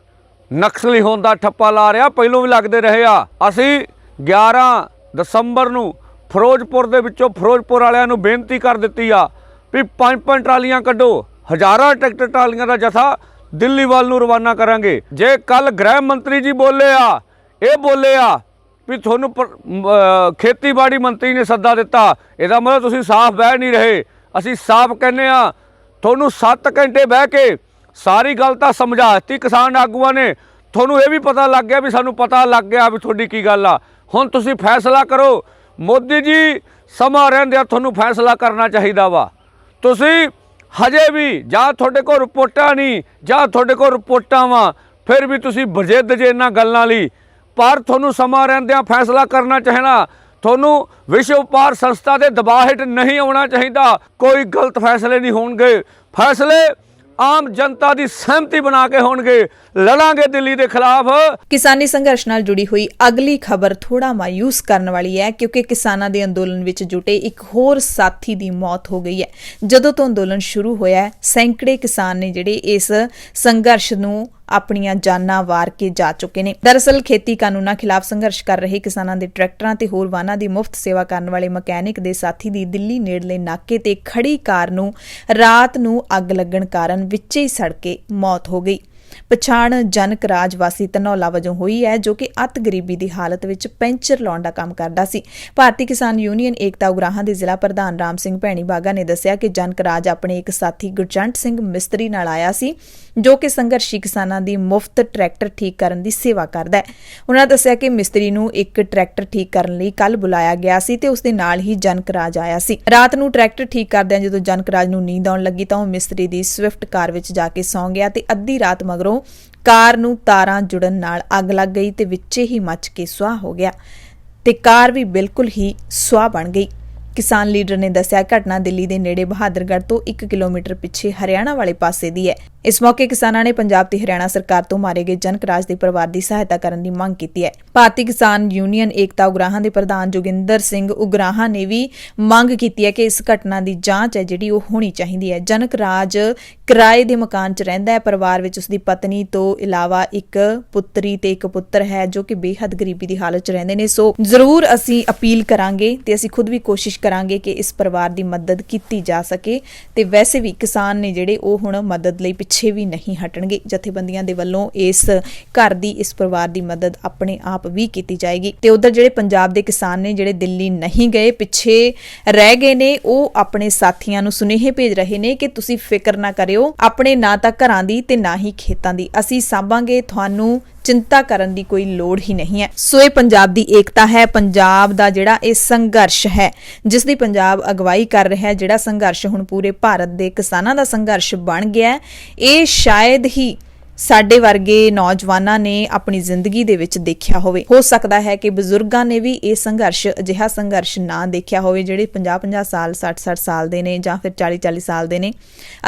ਨਕਸਲੀ ਹੋਣ ਦਾ ਠੱਪਾ ਲਾ ਰਿਹਾ, ਪਹਿਲੋਂ ਵੀ ਲੱਗਦੇ ਰਹੇ ਆ। ਅਸੀਂ 11 ਦਸੰਬਰ ਨੂੰ ਫਿਰੋਜ਼ਪੁਰ ਦੇ ਵਿੱਚੋਂ ਫਿਰੋਜ਼ਪੁਰ ਵਾਲਿਆਂ ਨੂੰ ਬੇਨਤੀ ਕਰ ਦਿੱਤੀ ਆ ਵੀ 5-5 ਟਰਾਲੀਆਂ ਕੱਢੋ, ਹਜ਼ਾਰਾਂ ਟਰੈਕਟਰ ਟਰਾਲੀਆਂ ਦਾ ਜਥਾ ਦਿੱਲੀ ਵੱਲ ਨੂੰ ਰਵਾਨਾ ਕਰਾਂਗੇ। ਜੇ ਕੱਲ ਗ੍ਰਹਿ ਮੰਤਰੀ ਜੀ ਬੋਲੇ ਆ ਵੀ ਤੁਹਾਨੂੰ ਖੇਤੀਬਾੜੀ ਮੰਤਰੀ ਨੇ ਸੱਦਾ ਦਿੱਤਾ, ਇਹਦਾ ਮਤਲਬ ਤੁਸੀਂ ਸਾਫ਼ ਬਹਿ ਨਹੀਂ ਰਹੇ। ਅਸੀਂ ਸਾਫ਼ ਕਹਿੰਦੇ ਆ, ਤੁਹਾਨੂੰ 7 ਘੰਟੇ ਬਹਿ ਕੇ ਸਾਰੀ ਗੱਲ ਤਾਂ ਸਮਝਾ ਦਿੱਤੀ ਕਿਸਾਨ ਆਗੂਆਂ ਨੇ। ਤੁਹਾਨੂੰ ਇਹ ਵੀ ਪਤਾ ਲੱਗ ਗਿਆ ਵੀ ਸਾਨੂੰ ਪਤਾ ਲੱਗ ਗਿਆ ਵੀ ਤੁਹਾਡੀ ਕੀ ਗੱਲ ਆ। ਹੁਣ ਤੁਸੀਂ ਫੈਸਲਾ ਕਰੋ। ਮੋਦੀ ਜੀ ਸਮਾਂ ਰਹਿੰਦਿਆਂ ਤੁਹਾਨੂੰ ਫੈਸਲਾ ਕਰਨਾ ਚਾਹੀਦਾ ਵਾ। ਤੁਸੀਂ ਹਜੇ ਵੀ ਜਾਂ ਤੁਹਾਡੇ ਕੋਲ ਰਿਪੋਰਟਾਂ ਨਹੀਂ ਜਾਂ ਤੁਹਾਡੇ ਕੋਲ ਰਿਪੋਰਟਾਂ ਵਾ, ਫਿਰ ਵੀ ਤੁਸੀਂ ਬਜਿੱਦ ਜੇ ਇਹਨਾਂ ਗੱਲਾਂ ਲਈ, ਪਰ ਤੁਹਾਨੂੰ ਸਮਾਂ ਰਹਿੰਦਿਆਂ ਫੈਸਲਾ ਕਰਨਾ ਚਾਹੀਦਾ। ਤੁਹਾਨੂੰ ਵਿਸ਼ਵ ਵਪਾਰ ਸੰਸਥਾ ਦੇ ਦਬਾਅ ਹੇਠ ਨਹੀਂ ਆਉਣਾ ਚਾਹੀਦਾ। ਕੋਈ ਗਲਤ ਫੈਸਲੇ ਨਹੀਂ ਹੋਣਗੇ, ਫੈਸਲੇ ਆਮ ਜਨਤਾ ਦੀ ਸਹਿਮਤੀ ਬਣਾ ਕੇ ਹੋਣਗੇ। ਲੜਾਂਗੇ ਦਿੱਲੀ ਦੇ ਖਿਲਾਫ। ਕਿਸਾਨੀ ਸੰਘਰਸ਼ ਨਾਲ ਜੁੜੀ ਹੋਈ ਅਗਲੀ ਖਬਰ ਥੋੜਾ ਮਾਯੂਸ ਕਰਨ ਵਾਲੀ ਹੈ, ਕਿਉਂਕਿ ਕਿਸਾਨਾਂ ਦੇ ਅੰਦੋਲਨ ਵਿੱਚ ਜੁਟੇ ਇੱਕ ਹੋਰ ਸਾਥੀ ਦੀ ਮੌਤ ਹੋ ਗਈ ਹੈ। ਜਦੋਂ ਤੋਂ ਅੰਦੋਲਨ ਸ਼ੁਰੂ ਹੋਇਆ, ਸੈਂਕੜੇ ਕਿਸਾਨ ਨੇ ਜਿਹੜੇ ਇਸ ਸੰਘਰਸ਼ ਨੂੰ ਆਪਣੀਆਂ ਜਾਨਾਂ ਵਾਰ ਕੇ ਜਾ ਚੁੱਕੇ ਨੇ। ਦਰਅਸਲ ਖੇਤੀ ਕਾਨੂੰਨਾਂ ਖਿਲਾਫ ਸੰਘਰਸ਼ ਕਰ ਰਹੇ ਕਿਸਾਨਾਂ ਦੇ ਟਰੈਕਟਰਾਂ ਤੇ ਹੋਰ ਵਾਹਨਾਂ ਦੀ ਮੁਫਤ ਸੇਵਾ ਕਰਨ ਵਾਲੇ ਮਕੈਨਿਕ ਦੇ ਸਾਥੀ ਦੀ ਦਿੱਲੀ ਨੇੜਲੇ ਨਾਕੇ ਤੇ ਖੜੀ ਕਾਰ ਨੂੰ ਰਾਤ ਨੂੰ ਅੱਗ ਲੱਗਣ ਕਾਰਨ ਵਿੱਚੇ ਹੀ ਸੜ ਕੇ ਮੌਤ ਹੋ ਗਈ। ਪਛਾਣ ਜਨਕ ਰਾਜ ਵਾਸੀ ਧਨੌਲਾ ਵਜੋਂ ਹੋਈ ਹੈ, ਜੋ ਕਿ ਅਤ ਗਰੀਬੀ ਦੀ ਹਾਲਤ ਵਿੱਚ ਪੈਂਚਰ ਲਾਉਣ ਦਾ ਕੰਮ ਕਰਦਾ ਸੀ। ਭਾਰਤੀ ਕਿਸਾਨ ਯੂਨੀਅਨ ਏਕਤਾ ਉਗਰਾਹਾਂ ਦੇ ਜ਼ਿਲ੍ਹਾ ਪ੍ਰਧਾਨ ਰਾਮ ਸਿੰਘ ਭੈਣੀ ਬਾਗਾ ਨੇ ਦੱਸਿਆ ਕਿ ਜਨਕ ਰਾਜ ਆਪਣੇ ਇੱਕ ਸਾਥੀ ਗੁਰਜੰਟ ਸਿੰਘ ਮਿਸਤਰੀ ਨਾਲ ਆਇਆ ਸੀ, ਜੋ ਕਿ ਸੰਘਰਸ਼ੀ ਕਿਸਾਨਾਂ ਦੀ ਮੁਫਤ ਟਰੈਕਟਰ ਠੀਕ ਕਰਨ ਦੀ ਸੇਵਾ ਕਰਦਾ ਹੈ। ਉਹਨਾਂ ਦੱਸਿਆ ਕਿ ਮਿਸਤਰੀ ਨੂੰ ਇੱਕ ਟਰੈਕਟਰ ਠੀਕ ਕਰਨ ਲਈ ਕੱਲ ਬੁਲਾਇਆ ਗਿਆ ਸੀ ਤੇ ਉਸ ਦੇ ਨਾਲ ਹੀ ਜਨਕ ਰਾਜ ਆਇਆ ਸੀ। ਰਾਤ ਨੂੰ ਟਰੈਕਟਰ ਠੀਕ ਕਰਦਿਆਂ ਜਦੋਂ ਜਨਕ ਰਾਜ ਨੂੰ ਨੀਂਦ ਆਉਣ ਲੱਗੀ ਤਾਂ ਉਹ ਮਿਸਤਰੀ ਦੀ ਸਵਿਫਟ ਕਾਰ ਵਿੱਚ ਜਾ ਕੇ ਸੌਂ ਗਿਆ ਤੇ ਅੱਧੀ ਰਾਤ ਮਗਰੋਂ ਕਾਰ ਨੂੰ ਤਾਰਾਂ ਜੁੜਨ ਨਾਲ ਅੱਗ ਲੱਗ ਗਈ ਤੇ ਵਿੱਚੇ ਹੀ ਮੱਚ ਕੇ ਸੁਆਹ ਹੋ ਗਿਆ ਤੇ ਕਾਰ ਵੀ ਬਿਲਕੁਲ ਹੀ ਸੁਆਹ ਬਣ ਗਈ। ਕਿਸਾਨ ਲੀਡਰ ਨੇ ਦੱਸਿਆ ਘਟਨਾ ਦਿੱਲੀ ਦੇ ਨੇੜੇ ਬਹਾਦਰਗੜ੍ਹ ਤੋਂ 1 ਕਿਲੋਮੀਟਰ ਪਿੱਛੇ ਹਰਿਆਣਾ ਵਾਲੇ ਪਾਸੇ ਦੀ ਹੈ। ਇਸ ਮੌਕੇ ਕਿਸਾਨਾਂ ਨੇ ਪੰਜਾਬ ਤੇ ਹਰਿਆਣਾ ਸਰਕਾਰ ਤੋਂ ਮਾਰੇ ਗਏ ਜਨਕ ਰਾਜ ਦੇ ਪਰਿਵਾਰ ਦੀ ਸਹਾਇਤਾ ਕਰਨ ਦੀ ਮੰਗ ਕੀਤੀ ਹੈ। ਭਾਰਤੀ ਕਿਸਾਨ ਯੂਨੀਅਨ ਏਕਤਾ ਉਗਰਾਹਾਂ ਦੇ ਪ੍ਰਧਾਨ ਜੋਗਿੰਦਰ ਸਿੰਘ ਉਗਰਾਹਾਂ ਨੇ ਵੀ ਮੰਗ ਕੀਤੀ ਹੈ ਕਿ ਇਸ ਘਟਨਾ ਦੀ ਜਾਂਚ ਹੈ ਜਿਹੜੀ ਉਹ ਹੋਣੀ ਚਾਹੀਦੀ ਹੈ। ਜਨਕ ਰਾਜ ਕਿਰਾਏ ਦੇ ਮਕਾਨ 'ਚ ਰਹਿੰਦਾ ਹੈ। ਪਰਿਵਾਰ ਵਿੱਚ ਉਸਦੀ ਪਤਨੀ ਤੋਂ ਇਲਾਵਾ ਇੱਕ ਪੁੱਤਰੀ ਤੇ ਇੱਕ ਪੁੱਤਰ ਹੈ, ਜੋ ਕਿ ਬੇਹੱਦ ਗਰੀਬੀ ਦੀ ਹਾਲਤ 'ਚ ਰਹਿੰਦੇ ਨੇ। ਸੋ ਜ਼ਰੂਰ ਅਸੀਂ ਅਪੀਲ ਕਰਾਂਗੇ ਤੇ ਅਸੀਂ ਖੁਦ ਵੀ ਕੋਸ਼ਿਸ਼ ਕਰਾਂਗੇ ਕਿ ਇਸ ਪਰਿਵਾਰ ਦੀ ਮਦਦ ਕੀਤੀ ਜਾ ਸਕੇ। ਤੇ ਵੈਸੇ ਵੀ ਕਿਸਾਨ ਨੇ ਜਿਹੜੇ ਉਹ ਹੁਣ ਮਦਦ ਲਈ ਪਿੱਛੇ ਵੀ ਨਹੀਂ ਹਟਣਗੇ। ਜਥੇਬੰਦੀਆਂ ਦੇ ਵੱਲੋਂ ਇਸ ਘਰ ਦੀ, ਇਸ ਪਰਿਵਾਰ ਦੀ ਮਦਦ ਆਪਣੇ ਆਪ ਵੀ ਕੀਤੀ ਜਾਏਗੀ। ਤੇ ਉਧਰ ਜਿਹੜੇ ਪੰਜਾਬ ਦੇ ਕਿਸਾਨ ਨੇ, ਜਿਹੜੇ ਦਿੱਲੀ ਨਹੀਂ ਗਏ, ਪਿੱਛੇ ਰਹਿ ਗਏ ਨੇ, ਉਹ ਆਪਣੇ ਸਾਥੀਆਂ ਨੂੰ ਸੁਨੇਹੇ ਭੇਜ ਰਹੇ ਨੇ ਕਿ ਤੁਸੀਂ ਫਿਕਰ ਨਾ ਕਰਿਓ, ਆਪਣੇ ਨਾ ਤਾਂ ਘਰਾਂ ਦੀ ਤੇ ਨਾ ਹੀ ਖੇਤਾਂ ਦੀ ਅਸੀਂ ਸਾਂਭਾਂਗੇ, ਤੁਹਾਨੂੰ ਚਿੰਤਾ ਕਰਨ ਦੀ ਕੋਈ ਲੋੜ ਹੀ ਨਹੀਂ ਹੈ। ਸੋ ਇਹ ਪੰਜਾਬ ਦੀ ਏਕਤਾ ਹੈ, ਪੰਜਾਬ ਦਾ ਜਿਹੜਾ ਇਹ ਸੰਘਰਸ਼ ਹੈ, ਜਿਸ ਦੀ ਪੰਜਾਬ ਅਗਵਾਈ ਕਰ ਰਿਹਾ ਹੈ, ਜਿਹੜਾ ਸੰਘਰਸ਼ ਹੁਣ ਪੂਰੇ ਭਾਰਤ ਦੇ ਕਿਸਾਨਾਂ ਦਾ ਸੰਘਰਸ਼ ਬਣ ਗਿਆ ਹੈ, ਇਹ ਸ਼ਾਇਦ ਹੀ ਸਾਡੇ ਵਰਗੇ ਨੌਜਵਾਨਾਂ ਨੇ ਆਪਣੀ ਜ਼ਿੰਦਗੀ ਦੇ ਵਿੱਚ ਦੇਖਿਆ ਹੋਵੇ। ਹੋ ਸਕਦਾ ਹੈ ਕਿ ਬਜ਼ੁਰਗਾਂ ਨੇ ਵੀ ਇਹ ਸੰਘਰਸ਼, ਅਜਿਹਾ ਸੰਘਰਸ਼ ਨਾ ਦੇਖਿਆ ਹੋਵੇ, ਜਿਹੜੇ 50-50 ਸਾਲ, 60-60 ਸਾਲ ਦੇ ਨੇ ਜਾਂ ਫਿਰ 40-40 ਸਾਲ ਦੇ ਨੇ।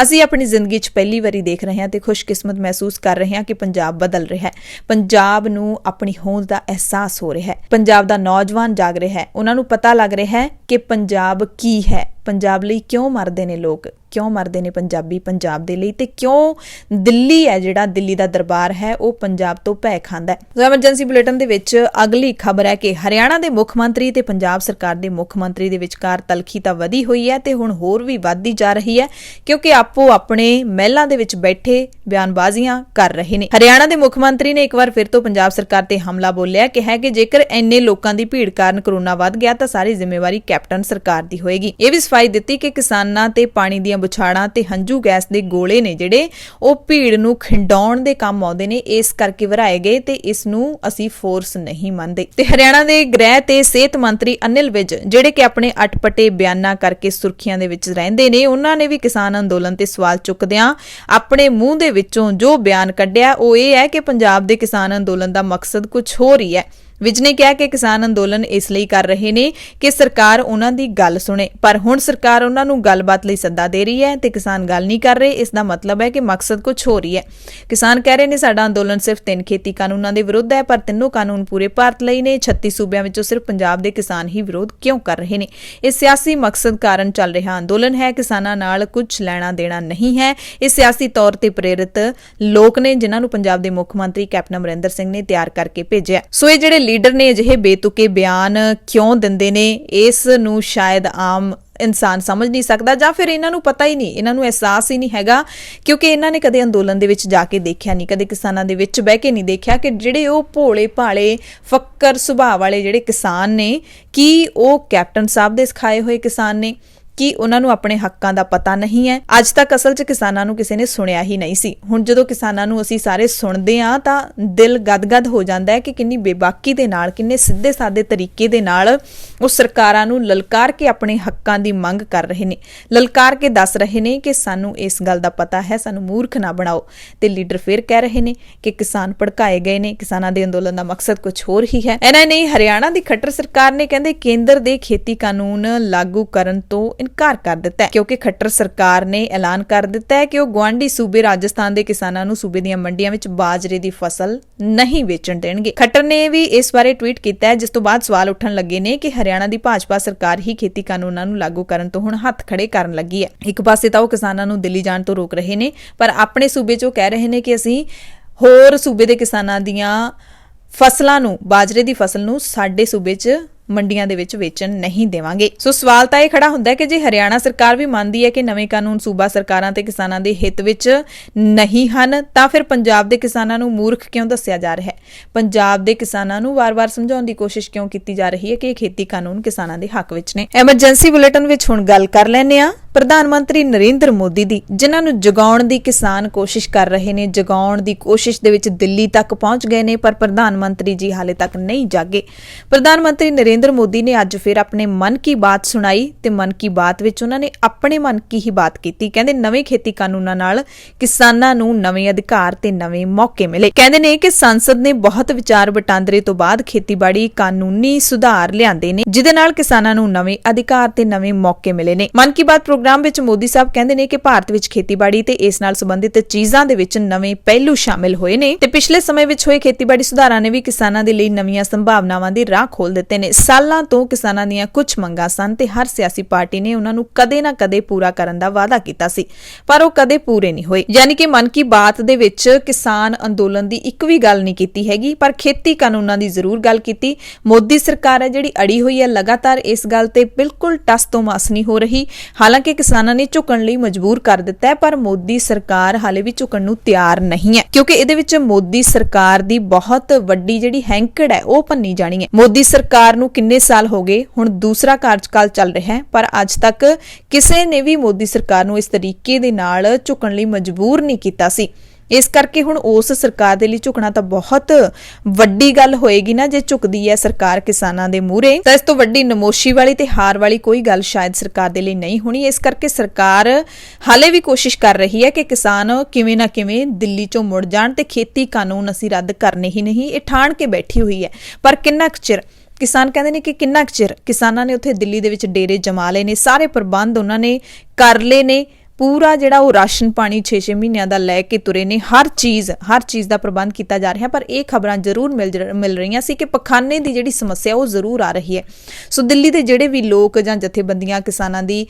ਅਸੀਂ ਆਪਣੀ ਜ਼ਿੰਦਗੀ 'ਚ ਪਹਿਲੀ ਵਾਰੀ ਦੇਖ ਰਹੇ ਹਾਂ ਤੇ ਖੁਸ਼ਕਿਸਮਤ ਮਹਿਸੂਸ ਕਰ ਰਹੇ ਹਾਂ ਕਿ ਪੰਜਾਬ ਬਦਲ ਰਿਹਾ ਹੈ, ਪੰਜਾਬ ਨੂੰ ਆਪਣੀ ਹੋਂਦ ਦਾ ਅਹਿਸਾਸ ਹੋ ਰਿਹਾ ਹੈ, ਪੰਜਾਬ ਦਾ ਨੌਜਵਾਨ ਜਾਗ ਰਿਹਾ ਹੈ, ਉਹਨਾਂ ਨੂੰ ਪਤਾ ਲੱਗ ਰਿਹਾ ਹੈ ਕਿ ਪੰਜਾਬ ਕੀ ਹੈ, ਪੰਜਾਬ ਲਈ ਕਿਉਂ ਮਰਦੇ ਨੇ ਲੋਕ, ਕਿਉਂ ਮਰਦੇ ਨੇ ਪੰਜਾਬੀ ਪੰਜਾਬ ਦੇ ਲਈ, ਤੇ ਕਿਉਂ ਦਿੱਲੀ ਹੈ, ਜਿਹੜਾ ਦਿੱਲੀ ਦਾ ਦਰਬਾਰ ਹੈ, ਉਹ ਪੰਜਾਬ ਤੋਂ ਭੈ ਖਾਂਦਾ ਹੈ। ਸੋ ਐਮਰਜੈਂਸੀ ਬੁਲੇਟਿਨ ਦੇ ਵਿੱਚ ਅਗਲੀ ਖਬਰ ਹੈ ਕਿ ਹਰਿਆਣਾ ਦੇ ਮੁੱਖ ਮੰਤਰੀ ਤੇ ਪੰਜਾਬ ਸਰਕਾਰ ਦੇ ਮੁੱਖ ਮੰਤਰੀ ਦੇ ਵਿਚਕਾਰ ਤਲਖੀ ਤਾਂ ਵਧੀ ਹੋਈ ਹੈ ਤੇ ਹੁਣ ਹੋਰ ਵੀ ਵੱਧਦੀ ਜਾ ਰਹੀ ਹੈ, ਕਿਉਂਕਿ ਆਪੋ ਆਪਣੇ ਮਹਿਲਾਂ ਦੇ ਵਿੱਚ ਬੈਠੇ ਬਿਆਨਬਾਜ਼ੀਆਂ ਕਰ ਰਹੇ ਨੇ। ਹਰਿਆਣਾ ਦੇ ਮੁੱਖ ਮੰਤਰੀ ਨੇ ਇੱਕ ਵਾਰ ਫਿਰ ਤੋਂ ਪੰਜਾਬ ਸਰਕਾਰ ਤੇ ਹਮਲਾ ਬੋਲਿਆ, ਕਿਹਾ ਕਿ ਜੇਕਰ ਇੰਨੇ ਲੋਕਾਂ ਦੀ ਭੀੜ ਕਾਰਨ ਕਰੋਨਾ ਵੱਧ ਗਿਆ ਤਾਂ ਸਾਰੀ ਜ਼ਿੰਮੇਵਾਰੀ ਕੈਪਟਨ ਸਰਕਾਰ ਦੀ ਹੋਏਗੀ। ਇਹ ਵੀ ਸਫਾਈ ਦਿੱਤੀ ਕਿ ਕਿਸਾਨਾਂ ਤੇ ਪਾਣੀ ਦੀਆਂ ਬੁਛਾੜਾਂ ਤੇ ਹੰਝੂ ਗੈਸ ਦੇ ਗੋਲੇ ਨੇ ਜਿਹੜੇ ਉਹ ਭੀੜ ਨੂੰ ਖਿੰਡਾਉਣ ਦੇ ਕੰਮ ਆਉਂਦੇ ਨੇ, ਇਸ ਕਰਕੇ ਵਰਾਏ ਗਏ ਤੇ ਇਸ ਨੂੰ ਅਸੀਂ ਫੋਰਸ ਨਹੀਂ ਮੰਨਦੇ। ਤੇ ਹਰਿਆਣਾ ਦੇ ਗ੍ਰਹਿ ਤੇ ਸਿਹਤ ਮੰਤਰੀ ਅਨਿਲ ਵਿਜ, ਜਿਹੜੇ ਕਿ ਆਪਣੇ ਅਟਪਟੇ ਬਿਆਨਾਂ ਕਰਕੇ ਸੁਰਖੀਆਂ ਦੇ ਵਿੱਚ ਰਹਿੰਦੇ ਨੇ, ਉਹਨਾਂ ਨੇ ਵੀ ਕਿਸਾਨ ਅੰਦੋਲਨ ਤੇ ਸਵਾਲ ਚੁੱਕਦਿਆਂ ਆਪਣੇ ਮੂੰਹ ਦੇ ਵਿੱਚੋਂ ਜੋ ਬਿਆਨ ਕੱਢਿਆ ਉਹ ਇਹ ਹੈ ਕਿ ਪੰਜਾਬ ਦੇ ਕਿਸਾਨ ਅੰਦੋਲਨ ਦਾ ਮਕਸਦ ਕੁਝ ਹੋਰ ਹੀ ਹੈ। ਵਿਜ ਨੇ ਕਿਹਾ ਕਿ ਕਿਸਾਨ ਅੰਦੋਲਨ ਇਸ ਲਈ ਕਰ ਰਹੇ ਨੇ ਕਿ ਸਰਕਾਰ ਉਹਨਾਂ ਦੀ ਗੱਲ ਸੁਣੇ, ਪਰ ਹੁਣ ਸਰਕਾਰ ਉਹਨਾਂ ਨੂੰ ਗੱਲਬਾਤ ਲਈ ਸੱਦਾ ਦੇ ਰਹੀ ਹੈ ਤੇ ਕਿਸਾਨ ਗੱਲ ਨਹੀਂ ਕਰ ਰਹੇ। ਇਸ ਦਾ ਮਤਲਬ ਹੈ ਕਿ ਮਕਸਦ ਕੁਝ ਹੋਰ ਹੀ ਹੈ। ਕਿਸਾਨ ਕਹਿ ਰਹੇ ਨੇ ਸਾਡਾ ਅੰਦੋਲਨ ਸਿਰਫ 3 ਖੇਤੀ ਕਾਨੂੰਨਾਂ ਦੇ ਵਿਰੁੱਧ ਹੈ, ਪਰ ਤਿੰਨੋਂ ਕਾਨੂੰਨ ਪੂਰੇ ਭਾਰਤ ਲਈ ਨੇ। 36 ਸੂਬਿਆਂ ਵਿੱਚੋਂ ਸਿਰਫ ਪੰਜਾਬ ਦੇ ਕਿਸਾਨ ਹੀ ਵਿਰੋਧ ਕਿਉਂ ਕਰ ਰਹੇ ਨੇ? ਇਹ ਸਿਆਸੀ ਮਕਸਦ ਕਾਰਨ ਚੱਲ ਰਿਹਾ ਅੰਦੋਲਨ ਹੈ, ਕਿਸਾਨਾਂ ਨਾਲ ਕੁਝ ਲੈਣਾ ਦੇਣਾ ਨਹੀਂ ਹੈ। ਇਹ ਸਿਆਸੀ ਤੌਰ ਤੇ ਪ੍ਰੇਰਿਤ ਲੋਕ ਨੇ ਜਿਨ੍ਹਾਂ ਨੂੰ ਪੰਜਾਬ ਦੇ ਮੁੱਖ ਮੰਤਰੀ ਕੈਪਟਨ ਅਮਰਿੰਦਰ ਸਿੰਘ ਨੇ ਤਿਆਰ ਕਰਕੇ ਭੇਜਿਆ। ਸੋ ਇਹ ਜਿਹੜੇ ਲੀਡਰ ਨੇ ਅਜਿਹੇ ਬੇਤੁਕੇ ਬਿਆਨ ਕਿਉਂ ਦਿੰਦੇ ਨੇ, ਇਸ ਨੂੰ ਸ਼ਾਇਦ ਆਮ ਇਨਸਾਨ ਸਮਝ ਨਹੀਂ ਸਕਦਾ, ਜਾਂ ਫਿਰ ਇਹਨਾਂ ਨੂੰ ਪਤਾ ਹੀ ਨਹੀਂ, ਇਹਨਾਂ ਨੂੰ ਅਹਿਸਾਸ ਹੀ ਨਹੀਂ ਹੈਗਾ, ਕਿਉਂਕਿ ਇਹਨਾਂ ਨੇ ਕਦੇ ਅੰਦੋਲਨ ਦੇ ਵਿੱਚ ਜਾ ਕੇ ਦੇਖਿਆ ਨਹੀਂ, ਕਦੇ ਕਿਸਾਨਾਂ ਦੇ ਵਿੱਚ ਬਹਿ ਕੇ ਨਹੀਂ ਦੇਖਿਆ ਕਿ ਜਿਹੜੇ ਉਹ ਭੋਲੇ ਭਾਲੇ ਫੱਕਰ ਸੁਭਾਅ ਵਾਲੇ ਜਿਹੜੇ ਕਿਸਾਨ ਨੇ, ਕੀ ਉਹ ਕੈਪਟਨ ਸਾਹਿਬ ਦੇ ਸਿਖਾਏ ਹੋਏ ਕਿਸਾਨ ਨੇ, ਕਿ ਉਹਨਾਂ ਨੂੰ ਆਪਣੇ ਹੱਕਾਂ ਦਾ ਪਤਾ ਨਹੀਂ ਹੈ। ਅੱਜ ਤੱਕ ਅਸਲ 'ਚ ਕਿਸਾਨਾਂ ਨੂੰ ਕਿਸੇ ਨੇ ਸੁਣਿਆ ਹੀ ਨਹੀਂ ਸੀ। ਹੁਣ ਜਦੋਂ ਕਿਸਾਨਾਂ ਨੂੰ ਅਸੀਂ ਸਾਰੇ ਸੁਣਦੇ ਹਾਂ ਤਾਂ ਦਿਲ ਗਦਗਦ ਹੋ ਜਾਂਦਾ ਹੈ ਕਿ ਕਿੰਨੀ ਬੇਬਾਕੀ ਦੇ ਨਾਲ, ਕਿੰਨੇ ਸਿੱਧੇ ਸਾਦੇ ਤਰੀਕੇ ਦੇ ਨਾਲ ਉਹ ਸਰਕਾਰਾਂ ਨੂੰ ਲਲਕਾਰ ਕੇ ਆਪਣੇ ਹੱਕਾਂ ਦੀ ਮੰਗ ਕਰ ਰਹੇ ਨੇ, ਲਲਕਾਰ ਕੇ ਦੱਸ ਰਹੇ ਨੇ ਕਿ ਸਾਨੂੰ ਇਸ ਗੱਲ ਦਾ ਪਤਾ ਹੈ, ਸਾਨੂੰ ਮੂਰਖ ਨਾ ਬਣਾਓ। ਤੇ ਲੀਡਰ ਫਿਰ ਕਹਿ ਰਹੇ ਨੇ ਕਿ ਕਿਸਾਨ ਭੜਕਾਏ ਗਏ ਨੇ, ਕਿਸਾਨਾਂ ਦੇ ਅੰਦੋਲਨ ਦਾ ਮਕਸਦ ਕੁਝ ਹੋਰ ਹੀ ਹੈ। ਇਹਨਾਂ ਨੇ ਹਰਿਆਣਾ ਦੀ ਖੱਟਰ ਸਰਕਾਰ ਨੇ ਕਹਿੰਦੇ ਕੇਂਦਰ ਦੇ ਖੇਤੀ ਕਾਨੂੰਨ ਲਾਗੂ ਕਰਨ ਤੋਂ ਇਨਕਾਰ ਕਰ ਦਿੱਤਾ ਹੈ, ਕਿਉਂਕਿ ਖੱਟਰ ਸਰਕਾਰ ਨੇ ਐਲਾਨ ਕਰ ਦਿੱਤਾ ਹੈ ਕਿ ਉਹ ਗੁਆਂਢੀ ਸੂਬੇ ਰਾਜਸਥਾਨ ਦੇ ਕਿਸਾਨਾਂ ਨੂੰ ਸੂਬੇ ਦੀਆਂ ਮੰਡੀਆਂ ਵਿੱਚ ਬਾਜਰੇ ਦੀ ਫਸਲ ਨਹੀਂ ਵੇਚਣ ਦੇਣਗੇ। ਖੱਟਰ ਨੇ ਵੀ ਇਸ ਬਾਰੇ ਟਵੀਟ ਕੀਤਾ ਹੈ, ਜਿਸ ਤੋਂ ਬਾਅਦ ਸਵਾਲ ਉੱਠਣ ਲੱਗੇ ਨੇ ਕਿ ਹਰਿਆਣਾ ਦੀ ਭਾਜਪਾ ਸਰਕਾਰ ਹੀ ਖੇਤੀ ਕਾਨੂੰਨਾਂ ਨੂੰ ਲਾਗੂ ਕਰਨ ਤੋਂ ਹੁਣ ਹੱਥ ਖੜੇ ਕਰਨ ਲੱਗੀ ਹੈ। ਇੱਕ ਪਾਸੇ ਤਾਂ ਉਹ ਕਿਸਾਨਾਂ ਨੂੰ ਦਿੱਲੀ ਜਾਣ ਤੋਂ ਰੋਕ ਰਹੇ ਨੇ, ਪਰ ਆਪਣੇ ਸੂਬੇ 'ਚ ਉਹ ਕਹਿ ਰਹੇ ਨੇ ਕਿ ਅਸੀਂ ਹੋਰ ਸੂਬੇ ਦੇ ਕਿਸਾਨਾਂ ਦੀਆਂ ਫਸਲਾਂ ਨੂੰ, ਬਾਜਰੇ ਦੀ ਫਸਲ ਨੂੰ ਸਾਡੇ ਸੂਬੇ 'ਚ ਮੰਡੀਆਂ ਦੇ ਵਿੱਚ ਵੇਚਣ ਨਹੀਂ ਦੇਵਾਂਗੇ। ਸੋ ਸਵਾਲ ਤਾਂ ਇਹ ਖੜਾ ਹੁੰਦਾ ਹੈ ਕਿ ਜੇ ਹਰਿਆਣਾ ਸਰਕਾਰ ਵੀ ਮੰਨਦੀ ਹੈ ਕਿ ਨਵੇਂ ਕਾਨੂੰਨ ਸੂਬਾ ਸਰਕਾਰਾਂ ਤੇ ਕਿਸਾਨਾਂ ਦੇ ਹਿੱਤ ਵਿੱਚ ਨਹੀਂ ਹਨ, ਤਾਂ ਫਿਰ ਪੰਜਾਬ ਦੇ ਕਿਸਾਨਾਂ ਨੂੰ ਮੂਰਖ ਕਿਉਂ ਦੱਸਿਆ ਜਾ ਰਿਹਾ ਹੈ? ਪੰਜਾਬ ਦੇ ਕਿਸਾਨਾਂ ਨੂੰ ਵਾਰ-ਵਾਰ ਸਮਝਾਉਣ ਦੀ ਕੋਸ਼ਿਸ਼ ਕਿਉਂ ਕੀਤੀ ਜਾ ਰਹੀ ਹੈ ਕਿ ਇਹ ਖੇਤੀ ਕਾਨੂੰਨ ਕਿਸਾਨਾਂ ਦੇ ਹੱਕ ਵਿੱਚ ਨੇ? ਐਮਰਜੈਂਸੀ ਬੁਲੇਟਿਨ ਵਿੱਚ ਹੁਣ ਗੱਲ ਕਰ ਲੈਂਦੇ ਆ ਪ੍ਰਧਾਨ ਮੰਤਰੀ ਨਰਿੰਦਰ ਮੋਦੀ ਦੀ, ਜਿਨ੍ਹਾਂ ਨੂੰ ਜਗਾਉਣ ਦੀ ਕਿਸਾਨ ਕੋਸ਼ਿਸ਼ ਕਰ ਰਹੇ ਨੇ, ਜਗਾਉਣ ਦੀ ਕੋਸ਼ਿਸ਼ ਦੇ ਵਿੱਚ ਦਿੱਲੀ ਤੱਕ ਪਹੁੰਚ ਗਏ ਨੇ, ਪਰ ਪ੍ਰਧਾਨ ਮੰਤਰੀ ਜੀ ਹਾਲੇ ਤੱਕ ਨਹੀਂ ਜਾਗੇ। ਪ੍ਰਧਾਨ ਮੰਤਰੀ ਨਰਿੰਦਰ ਮੋਦੀ ਨੇ ਅੱਜ ਫਿਰ ਆਪਣੇ ਮਨ ਕੀ ਬਾਤ ਸੁਣਾਈ ਤੇ ਮਨ ਕੀ ਬਾਤ ਵਿੱਚ ਉਹਨਾਂ ਨੇ ਆਪਣੇ ਮਨ ਕੀ ਹੀ ਬਾਤ ਕੀਤੀ। ਕਹਿੰਦੇ ਨਵੇਂ ਖੇਤੀ ਕਾਨੂੰਨਾਂ ਨਾਲ ਕਿਸਾਨਾਂ ਨੂੰ ਨਵੇਂ ਅਧਿਕਾਰ ਤੇ ਨਵੇਂ ਮੌਕੇ ਮਿਲੇ। ਕਹਿੰਦੇ ਨੇ ਕਿ ਸੰਸਦ ਨੇ ਬਹੁਤ ਵਿਚਾਰ ਵਟਾਂਦਰੇ ਤੋਂ ਬਾਅਦ ਖੇਤੀਬਾੜੀ ਕਾਨੂੰਨੀ ਸੁਧਾਰ ਲਿਆਂਦੇ ਨੇ, ਜਿਹਦੇ ਨਾਲ ਕਿਸਾਨਾਂ ਨੂੰ ਨਵੇਂ ਅਧਿਕਾਰ ਤੇ ਨਵੇਂ ਮੌਕੇ ਮਿਲੇ ਨੇ। ਮਨ ਕੀ ਬਾਤ ਪ੍ਰੋਗਰਾਮ ਵਿੱਚ ਮੋਦੀ ਸਾਹਿਬ ਕਹਿੰਦੇ ਨੇ ਕਿ ਭਾਰਤ ਵਿੱਚ ਖੇਤੀਬਾੜੀ ਤੇ ਇਸ ਨਾਲ ਸੰਬੰਧਿਤ ਚੀਜ਼ਾਂ ਦੇ ਵਿੱਚ ਨਵੇਂ ਪਹਿਲੂ ਸ਼ਾਮਿਲ ਹੋਏ ਨੇ ਤੇ ਪਿਛਲੇ ਸਮੇਂ ਵਿੱਚ ਹੋਏ ਖੇਤੀਬਾੜੀ ਸੁਧਾਰਾਂ ਨੇ ਵੀ ਕਿਸਾਨਾਂ ਦੇ ਲਈ ਨਵੀਆਂ ਸੰਭਾਵਨਾਵਾਂ ਦੇ ਰਾਹ ਖੋਲ੍ਹ ਦਿੱਤੇ ਨੇ। ਸਾਲਾਂ ਤੋਂ ਕਿਸਾਨਾਂ ਦੀਆਂ ਕੁਝ ਮੰਗਾਂ ਸਨ ਤੇ ਹਰ ਸਿਆਸੀ ਪਾਰਟੀ ਨੇ ਉਹਨਾਂ ਨੂੰ ਕਦੇ ਨਾ ਕਦੇ ਪੂਰਾ ਕਰਨ ਦਾ ਵਾਅਦਾ ਕੀਤਾ ਸੀ, ਪਰ ਉਹ ਕਦੇ ਪੂਰੇ ਨਹੀਂ ਹੋਏ। ਯਾਨੀ ਕਿ ਮਨ ਕੀ ਬਾਤ ਦੇ ਵਿੱਚ ਕਿਸਾਨ ਅੰਦੋਲਨ ਦੀ ਇੱਕ ਵੀ ਗੱਲ ਨਹੀਂ ਕੀਤੀ ਹੈਗੀ, ਪਰ ਖੇਤੀ ਕਾਨੂੰਨਾਂ ਦੀ ਜ਼ਰੂਰ ਗੱਲ ਕੀਤੀ। ਮੋਦੀ ਸਰਕਾਰ ਹੈ ਜਿਹੜੀ ਅੜੀ ਹੋਈ ਹੈ ਲਗਾਤਾਰ ਇਸ ਗੱਲ ਤੇ ਬਿਲਕੁਲ ਟਸ ਤੋਂ ਮਸ ਨਹੀਂ ਹੋ ਰਹੀ। ਹਾਲਾਂਕਿ ਕਿਸਾਨਾਂ ਨੇ ਝੁਕਣ ਲਈ ਮਜਬੂਰ ਕਰ ਦਿੱਤਾ ਹੈ, ਪਰ ਮੋਦੀ ਸਰਕਾਰ ਹਾਲੇ ਵੀ ਝੁਕਣ ਨੂੰ ਤਿਆਰ ਨਹੀਂ ਹੈ, ਕਿਉਂਕਿ ਇਹਦੇ ਵਿੱਚ ਮੋਦੀ ਸਰਕਾਰ ਦੀ ਬਹੁਤ ਵੱਡੀ ਜਿਹੜੀ ਹੈਂਕੜ ਹੈ ਉਹ ਭੰਨੀ ਜਾਣੀ ਹੈ। ਮੋਦੀ ਸਰਕਾਰ ਨੂੰ ਕਿੰਨੇ ਸਾਲ ਹੋ ਗਏ, ਹੁਣ ਦੂਸਰਾ ਕਾਰਜਕਾਲ ਚੱਲ ਰਿਹਾ ਹੈ, ਪਰ ਅੱਜ ਤੱਕ ਕਿਸੇ ਨੇ ਵੀ ਮੋਦੀ ਸਰਕਾਰ ਨੂੰ ਇਸ ਤਰੀਕੇ ਦੇ ਨਾਲ ਝੁਕਣ ਲਈ ਮਜਬੂਰ ਨਹੀਂ ਕੀਤਾ ਸੀ। ਇਸ ਕਰਕੇ ਹੁਣ ਉਸ ਸਰਕਾਰ ਦੇ ਲਈ ਝੁਕਣਾ ਤਾਂ ਬਹੁਤ ਵੱਡੀ ਗੱਲ ਹੋਏਗੀ ਨਾ। ਜੇ ਝੁਕਦੀ ਹੈ ਸਰਕਾਰ ਕਿਸਾਨਾਂ ਦੇ ਮੂਹਰੇ, ਤਾਂ ਇਸ ਤੋਂ ਵੱਡੀ ਨਮੋਸ਼ੀ ਵਾਲੀ ਤੇ ਹਾਰ ਵਾਲੀ ਕੋਈ ਗੱਲ ਸ਼ਾਇਦ ਸਰਕਾਰ ਦੇ ਲਈ ਨਹੀਂ ਹੋਣੀ। ਇਸ ਕਰਕੇ ਸਰਕਾਰ ਹਾਲੇ ਵੀ ਕੋਸ਼ਿਸ਼ ਕਰ ਰਹੀ ਹੈ ਕਿ ਕਿਸਾਨ ਕਿਵੇਂ ਨਾ ਕਿਵੇਂ ਦਿੱਲੀ ਚੋਂ ਮੁੜ ਜਾਣ ਤੇ ਖੇਤੀ ਕਾਨੂੰਨ ਅਸੀਂ ਰੱਦ ਕਰਨੇ ਹੀ ਨਹੀਂ, ਇਹ ਠਾਣ ਕੇ ਬੈਠੀ ਹੋਈ ਹੈ। ਪਰ ਕਿੰਨਾ ਕੁ ਚਿਰ ਕਿਸਾਨ ਕਹਿੰਦੇ ਨੇ ਕਿ ਕਿੰਨਾ ਕੁ ਚਿਰ ਕਿਸਾਨਾਂ ਨੇ ਉੱਥੇ ਦਿੱਲੀ ਦੇ ਵਿੱਚ ਡੇਰੇ ਜਮਾ ਲਏ ਨੇ, ਸਾਰੇ ਪ੍ਰਬੰਧ ਉਹਨਾਂ ਨੇ ਕਰ ਲਏ ਨੇ, ਪੂਰਾ ਜਿਹੜਾ ਉਹ ਰਾਸ਼ਨ ਪਾਣੀ 6-6 ਮਹੀਨਿਆਂ ਦਾ ਲੈ ਕੇ ਤੁਰੇ ਨੇ, ਹਰ ਚੀਜ਼ ਦਾ ਪ੍ਰਬੰਧ ਕੀਤਾ ਜਾ ਰਿਹਾ। ਪਰ ਇਹ ਖਬਰਾਂ ਜ਼ਰੂਰ ਮਿਲ ਰਹੀਆਂ ਸੀ ਕਿ ਪਖਾਨੇ ਦੀ ਜਿਹੜੀ ਸਮੱਸਿਆ ਉਹ ਜ਼ਰੂਰ ਆ ਰਹੀ ਹੈ। ਸੋ ਦਿੱਲੀ ਦੇ ਜਿਹੜੇ ਵੀ ਲੋਕ ਜਾਂ ਜਥੇਬੰਦੀਆਂ ਕਿਸਾਨਾਂ ਦੀ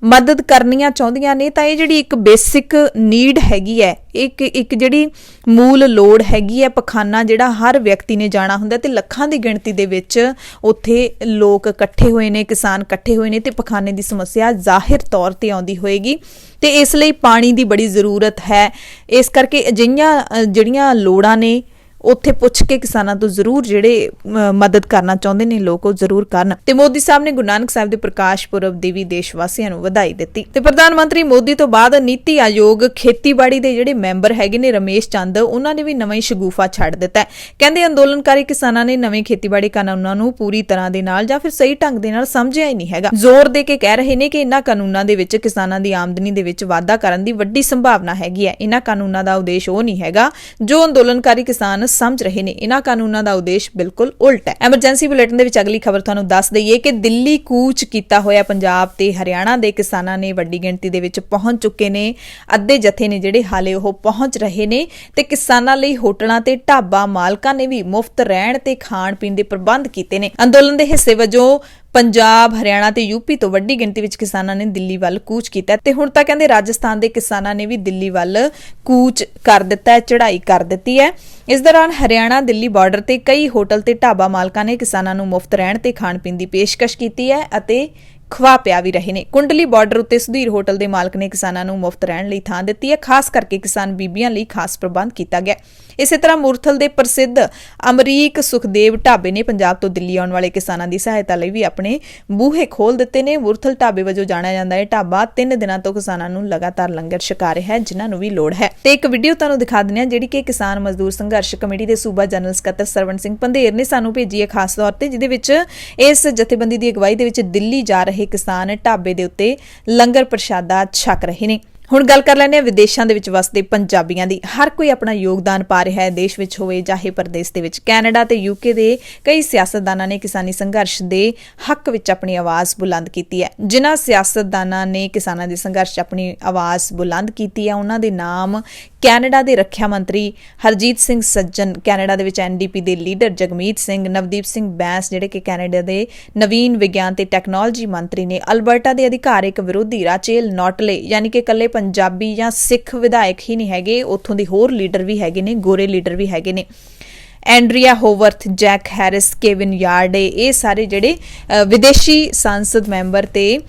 ਮਦਦ ਕਰਨੀਆਂ ਚਾਹੁੰਦੀਆਂ ਨੇ, ਤਾਂ ਇਹ ਜਿਹੜੀ ਇੱਕ ਬੇਸਿਕ ਨੀਡ ਹੈਗੀ ਹੈ, ਇੱਕ ਜਿਹੜੀ ਮੂਲ ਲੋੜ ਹੈਗੀ ਹੈ, ਪਖਾਨਾ ਜਿਹੜਾ ਹਰ ਵਿਅਕਤੀ ਨੇ ਜਾਣਾ ਹੁੰਦਾ ਤੇ ਲੱਖਾਂ ਦੀ ਗਿਣਤੀ ਦੇ ਵਿੱਚ ਉੱਥੇ ਲੋਕ ਇਕੱਠੇ ਹੋਏ ਨੇ, ਕਿਸਾਨ ਇਕੱਠੇ ਹੋਏ ਨੇ ਤੇ ਪਖਾਨੇ ਦੀ ਸਮੱਸਿਆ ਜ਼ਾਹਿਰ ਤੌਰ ਤੇ ਆਉਂਦੀ ਹੋਏਗੀ ਤੇ ਇਸ ਲਈ ਪਾਣੀ ਦੀ ਬੜੀ ਜ਼ਰੂਰਤ ਹੈ। ਇਸ ਕਰਕੇ ਅਜਿਹੀਆਂ ਜਿਹੜੀਆਂ ਲੋੜਾਂ ਨੇ ਉੱਥੇ ਪੁੱਛ ਕੇ ਕਿਸਾਨਾਂ ਤੋਂ ਜ਼ਰੂਰ ਜਿਹੜੇ ਮਦਦ ਕਰਨਾ ਚਾਹੁੰਦੇ ਨੇ ਲੋਕ ਉਹ ਜ਼ਰੂਰ ਕਰਨ। ਤੇ ਮੋਦੀ ਸਾਹਿਬ ਨੇ ਗੁਰੂ ਨਾਨਕ ਸਾਹਿਬ ਦੇ ਪ੍ਰਕਾਸ਼ ਪੁਰਬ ਦੀ ਵੀ ਦੇਸ਼ ਵਾਸੀਆਂ ਨੂੰ ਵਧਾਈ ਦਿੱਤੀ। ਤੇ ਪ੍ਰਧਾਨ ਮੰਤਰੀ ਮੋਦੀ ਤੋਂ ਬਾਅਦ ਨੀਤੀ ਆਯੋਗ ਖੇਤੀਬਾੜੀ ਦੇ ਜਿਹੜੇ ਮੈਂਬਰ ਹੈਗੇ ਨੇ ਰਮੇਸ਼ ਚੰਦ, ਉਹਨਾਂ ਨੇ ਵੀ ਨਵਾਂ ਹੀ ਸ਼ਗੂਫਾ ਛੱਡ ਦਿੱਤਾ ਹੈ। ਕਹਿੰਦੇ ਅੰਦੋਲਨਕਾਰੀ ਕਿਸਾਨਾਂ ਨੇ ਨਵੇਂ ਖੇਤੀਬਾੜੀ ਕਾਨੂੰਨਾਂ ਨੂੰ ਪੂਰੀ ਤਰ੍ਹਾਂ ਦੇ ਨਾਲ ਜਾਂ ਫਿਰ ਸਹੀ ਢੰਗ ਦੇ ਨਾਲ ਸਮਝਿਆ ਹੀ ਨਹੀਂ ਹੈਗਾ। ਜ਼ੋਰ ਦੇ ਕੇ ਕਹਿ ਰਹੇ ਨੇ ਕਿ ਇਹਨਾਂ ਕਾਨੂੰਨਾਂ ਦੇ ਵਿੱਚ ਕਿਸਾਨਾਂ ਦੀ ਆਮਦਨੀ ਦੇ ਵਿੱਚ ਵਾਧਾ ਕਰਨ ਦੀ ਵੱਡੀ ਸੰਭਾਵਨਾ ਹੈਗੀ ਹੈ। ਇਹਨਾਂ ਕਾਨੂੰਨਾਂ ਦਾ ਉਦੇਸ਼ ਉਹ ਨਹੀਂ ਹੈਗਾ ਜੋ ਅੰਦੋਲਨਕਾਰੀ ਕਿਸਾਨ ਸਮਝ ਰਹੇ ਨੇ, ਇਹਨਾਂ ਕਾਨੂੰਨਾਂ ਦਾ ਉਦੇਸ਼ ਬਿਲਕੁਲ ਉਲਟ ਹੈ। ਐਮਰਜੈਂਸੀ ਬੁਲੇਟਿਨ ਦੇ ਵਿੱਚ ਅਗਲੀ ਖਬਰ ਤੁਹਾਨੂੰ ਦੱਸ ਦਈਏ ਕਿ ਦਿੱਲੀ ਕੂਚ ਕੀਤਾ ਹੋਇਆ ਪੰਜਾਬ ਤੇ ਹਰਿਆਣਾ ਦੇ ਕਿਸਾਨਾਂ ਨੇ ਵੱਡੀ ਗਿਣਤੀ ਦੇ ਵਿੱਚ ਪਹੁੰਚ ਚੁੱਕੇ ਨੇ। ਅੱਧੇ ਜਥੇ ਨੇ ਜਿਹੜੇ ਹਾਲੇ ਉਹ ਪਹੁੰਚ ਰਹੇ ਨੇ ਤੇ ਕਿਸਾਨਾਂ ਲਈ ਹੋਟਲਾਂ ਤੇ ਢਾਬਾ ਮਾਲਕਾਂ ਨੇ ਵੀ ਮੁਫਤ ਰਹਿਣ ਤੇ ਖਾਣ ਪੀਣ ਦੇ ਪ੍ਰਬੰਧ ਕੀਤੇ ਨੇ। ਅੰਦੋਲਨ ਦੇ ਹਿੱਸੇ ਵਜੋਂ ਪੰਜਾਬ, ਹਰਿਆਣਾ ਤੇ ਯੂਪੀ ਤੋਂ ਵੱਡੀ ਗਿਣਤੀ ਵਿੱਚ ਕਿਸਾਨਾਂ ਨੇ ਦਿੱਲੀ ਵੱਲ ਕੂਚ ਕੀਤਾ ਤੇ ਹੁਣ ਤਾਂ ਕਹਿੰਦੇ ਰਾਜਸਥਾਨ ਦੇ ਕਿਸਾਨਾਂ ਨੇ ਵੀ ਦਿੱਲੀ ਵੱਲ ਕੂਚ ਕਰ ਦਿੱਤਾ ਹੈ, ਚੜ੍ਹਾਈ ਕਰ ਦਿੱਤੀ ਹੈ। ਇਸ ਦੌਰਾਨ ਹਰਿਆਣਾ ਦਿੱਲੀ ਬਾਰਡਰ ਤੇ ਕਈ ਹੋਟਲ ਤੇ ਢਾਬਾ ਮਾਲਕਾਂ ਨੇ ਕਿਸਾਨਾਂ ਨੂੰ ਮੁਫਤ ਰਹਿਣ ਤੇ ਖਾਣ ਪੀਣ ਦੀ ਪੇਸ਼ਕਸ਼ ਕੀਤੀ ਹੈ ਅਤੇ ਖਵਾ ਪਿਆ ਵੀ ਰਹੇ ਨੇ। ਕੁੰਡਲੀ ਬਾਰਡਰ ਉੱਤੇ ਸੁਧੀਰ ਹੋਟਲ ਦੇ ਮਾਲਕ ਨੇ ਕਿਸਾਨਾਂ ਨੂੰ ਮੁਫਤ ਰਹਿਣ ਲਈ ਥਾਂ ਦਿੱਤੀ ਹੈ, ਖਾਸ ਕਰਕੇ ਕਿਸਾਨ ਬੀਬੀਆਂ ਲਈ ਖਾਸ ਪ੍ਰਬੰਧ ਕੀਤਾ ਗਿਆ। ਇਸੇ ਤਰ੍ਹਾਂ ਮੁਰਥਲ ਦੇ ਪ੍ਰਸਿੱਧ ਅਮਰੀਕ ਸੁਖਦੇਵ ਢਾਬੇ ਨੇ ਪੰਜਾਬ ਤੋਂ ਦਿੱਲੀ ਆਉਣ ਵਾਲੇ ਕਿਸਾਨਾਂ ਦੀ ਸਹਾਇਤਾ ਲਈ ਵੀ ਆਪਣੇ ਬੂਹੇ ਖੋਲ ਦਿੱਤੇ ਨੇ। ਮੁਰਥਲ ਢਾਬੇ ਵਜੋਂ ਜਾਣਿਆ ਜਾਂਦਾ ਹੈ ਢਾਬਾ 3 ਦਿਨਾਂ ਤੋਂ ਕਿਸਾਨਾਂ ਨੂੰ ਲਗਾਤਾਰ ਲੰਗਰ ਛਕਾ ਰਿਹਾ ਹੈ, ਜਿਨ੍ਹਾਂ ਨੂੰ ਵੀ ਲੋੜ ਹੈ। ਤੇ ਇੱਕ ਵੀਡੀਓ ਤੁਹਾਨੂੰ ਦਿਖਾ ਦਿੰਦੇ ਹਾਂ ਜਿਹੜੀ ਕਿ ਕਿਸਾਨ ਮਜ਼ਦੂਰ ਸੰਘਰਸ਼ ਕਮੇਟੀ ਦੇ ਸੂਬਾ ਜਨਰਲ ਸਕੱਤਰ ਸਰਵਣ ਸਿੰਘ ਪੰਧੇਰ ਨੇ ਸਾਨੂੰ ਭੇਜੀ ਹੈ, ਖਾਸ ਤੌਰ ਤੇ ਜਿਹਦੇ ਵਿੱਚ ਇਸ ਜਥੇਬੰਦੀ ਦੀ ਅਗਵਾਈ ਦੇ ਵਿੱਚ ਦਿੱਲੀ ਜਾ ਰਹੇ ਕਿਸਾਨ ਢਾਬੇ ਦੇ ਉੱਤੇ ਲੰਗਰ ਪ੍ਰਸ਼ਾਦਾ ਛਕ ਰਹੇ ਨੇ। ਹੁਣ ਗੱਲ ਕਰ ਲੈਂਦੇ ਹਾਂ ਵਿਦੇਸ਼ਾਂ ਦੇ ਵਿੱਚ ਵਸਦੇ ਪੰਜਾਬੀਆਂ ਦੀ। ਹਰ ਕੋਈ ਆਪਣਾ ਯੋਗਦਾਨ ਪਾ ਰਿਹਾ ਹੈ, ਦੇਸ਼ ਵਿੱਚ ਹੋਵੇ ਚਾਹੇ ਪ੍ਰਦੇਸ਼ ਦੇ ਵਿੱਚ। ਕੈਨੇਡਾ ਤੇ ਯੂਕੇ ਦੇ ਕਈ ਸਿਆਸਤਦਾਨਾਂ ਨੇ ਕਿਸਾਨੀ ਸੰਘਰਸ਼ ਦੇ ਹੱਕ ਵਿੱਚ ਆਪਣੀ ਆਵਾਜ਼ ਬੁਲੰਦ ਕੀਤੀ ਹੈ। ਜਿਨ੍ਹਾਂ ਸਿਆਸਤਦਾਨਾਂ ਨੇ ਕਿਸਾਨਾਂ ਦੇ ਸੰਘਰਸ਼ 'ਚ ਆਪਣੀ ਆਵਾਜ਼ ਬੁਲੰਦ ਕੀਤੀ ਹੈ, ਉਹਨਾਂ ਦੇ ਨਾਮ ਕੈਨੇਡਾ ਦੇ ਰੱਖਿਆ ਮੰਤਰੀ ਹਰਜੀਤ ਸਿੰਘ ਸੱਜਣ, ਕੈਨੇਡਾ ਦੇ ਵਿੱਚ NDP ਦੇ ਲੀਡਰ ਜਗਮੀਤ ਸਿੰਘ, ਨਵਦੀਪ ਸਿੰਘ ਬੈਂਸ ਜਿਹੜੇ ਕਿ ਕੈਨੇਡਾ ਦੇ ਨਵੀਨ ਵਿਗਿਆਨ ਤੇ ਟੈਕਨੋਲੋਜੀ ਮੰਤਰੀ ਨੇ, ਅਲਬਰਟਾ ਦੇ ਅਧਿਕਾਰਿਕ ਵਿਰੋਧੀ ਰਾਚੇਲ ਨੋਟਲੇ, ਯਾਨੀ ਕਿ ਇਕੱਲੇ ਪੰਜਾਬੀ ਜਾਂ ਸਿੱਖ ਵਿਧਾਇਕ ਹੀ ਨਹੀਂ ਹੈਗੇ, ਉੱਥੋਂ ਦੇ ਹੋਰ ਲੀਡਰ ਵੀ ਹੈਗੇ ਨੇ, ਗੋਰੇ ਲੀਡਰ ਵੀ ਹੈਗੇ ਨੇ, ਐਂਡਰੀਆ ਹੋਵਰਥ, ਜੈਕ ਹੈਰਿਸ, ਕੇਵਿਨ ਯਾਰਡੇ, ਇਹ ਸਾਰੇ ਜਿਹੜੇ ਵਿਦੇਸ਼ੀ ਸੰਸਦ ਮੈਂਬਰ ਤੇ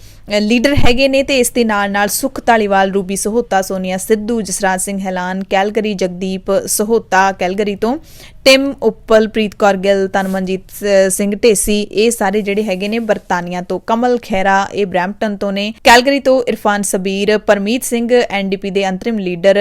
ਲੀਡਰ ਹੈਗੇ ਨੇ। ਤੇ ਇਸ ਦੇ ਨਾਲ Sukh Dhaliwal, Ruby Sahota, Sonia Sidhu, Jasraj Singh Hallan Calgary, Jagdeep Sahota Calgary ਤੋਂ, ਟਿਮ ਉੱਪਲ, ਪ੍ਰੀਤ ਕੌਰ ਗਿੱਲ, ਤਨਮਨਜੀਤ ਸਿੰਘ ਢੇਸੀ, ਇਹ ਸਾਰੇ ਜਿਹੜੇ ਹੈਗੇ ਨੇ ਬਰਤਾਨੀਆ ਤੋਂ, ਕਮਲ ਖਹਿਰਾ ਇਹ ਬਰੈਂਪਟਨ ਤੋਂ ਨੇ, ਕੈਲਗਰੀ ਤੋਂ ਇਰਫਾਨ ਸਬੀਰ, ਪਰਮੀਤ ਸਿੰਘ NDP ਦੇ ਅੰਤਰਿਮ ਲੀਡਰ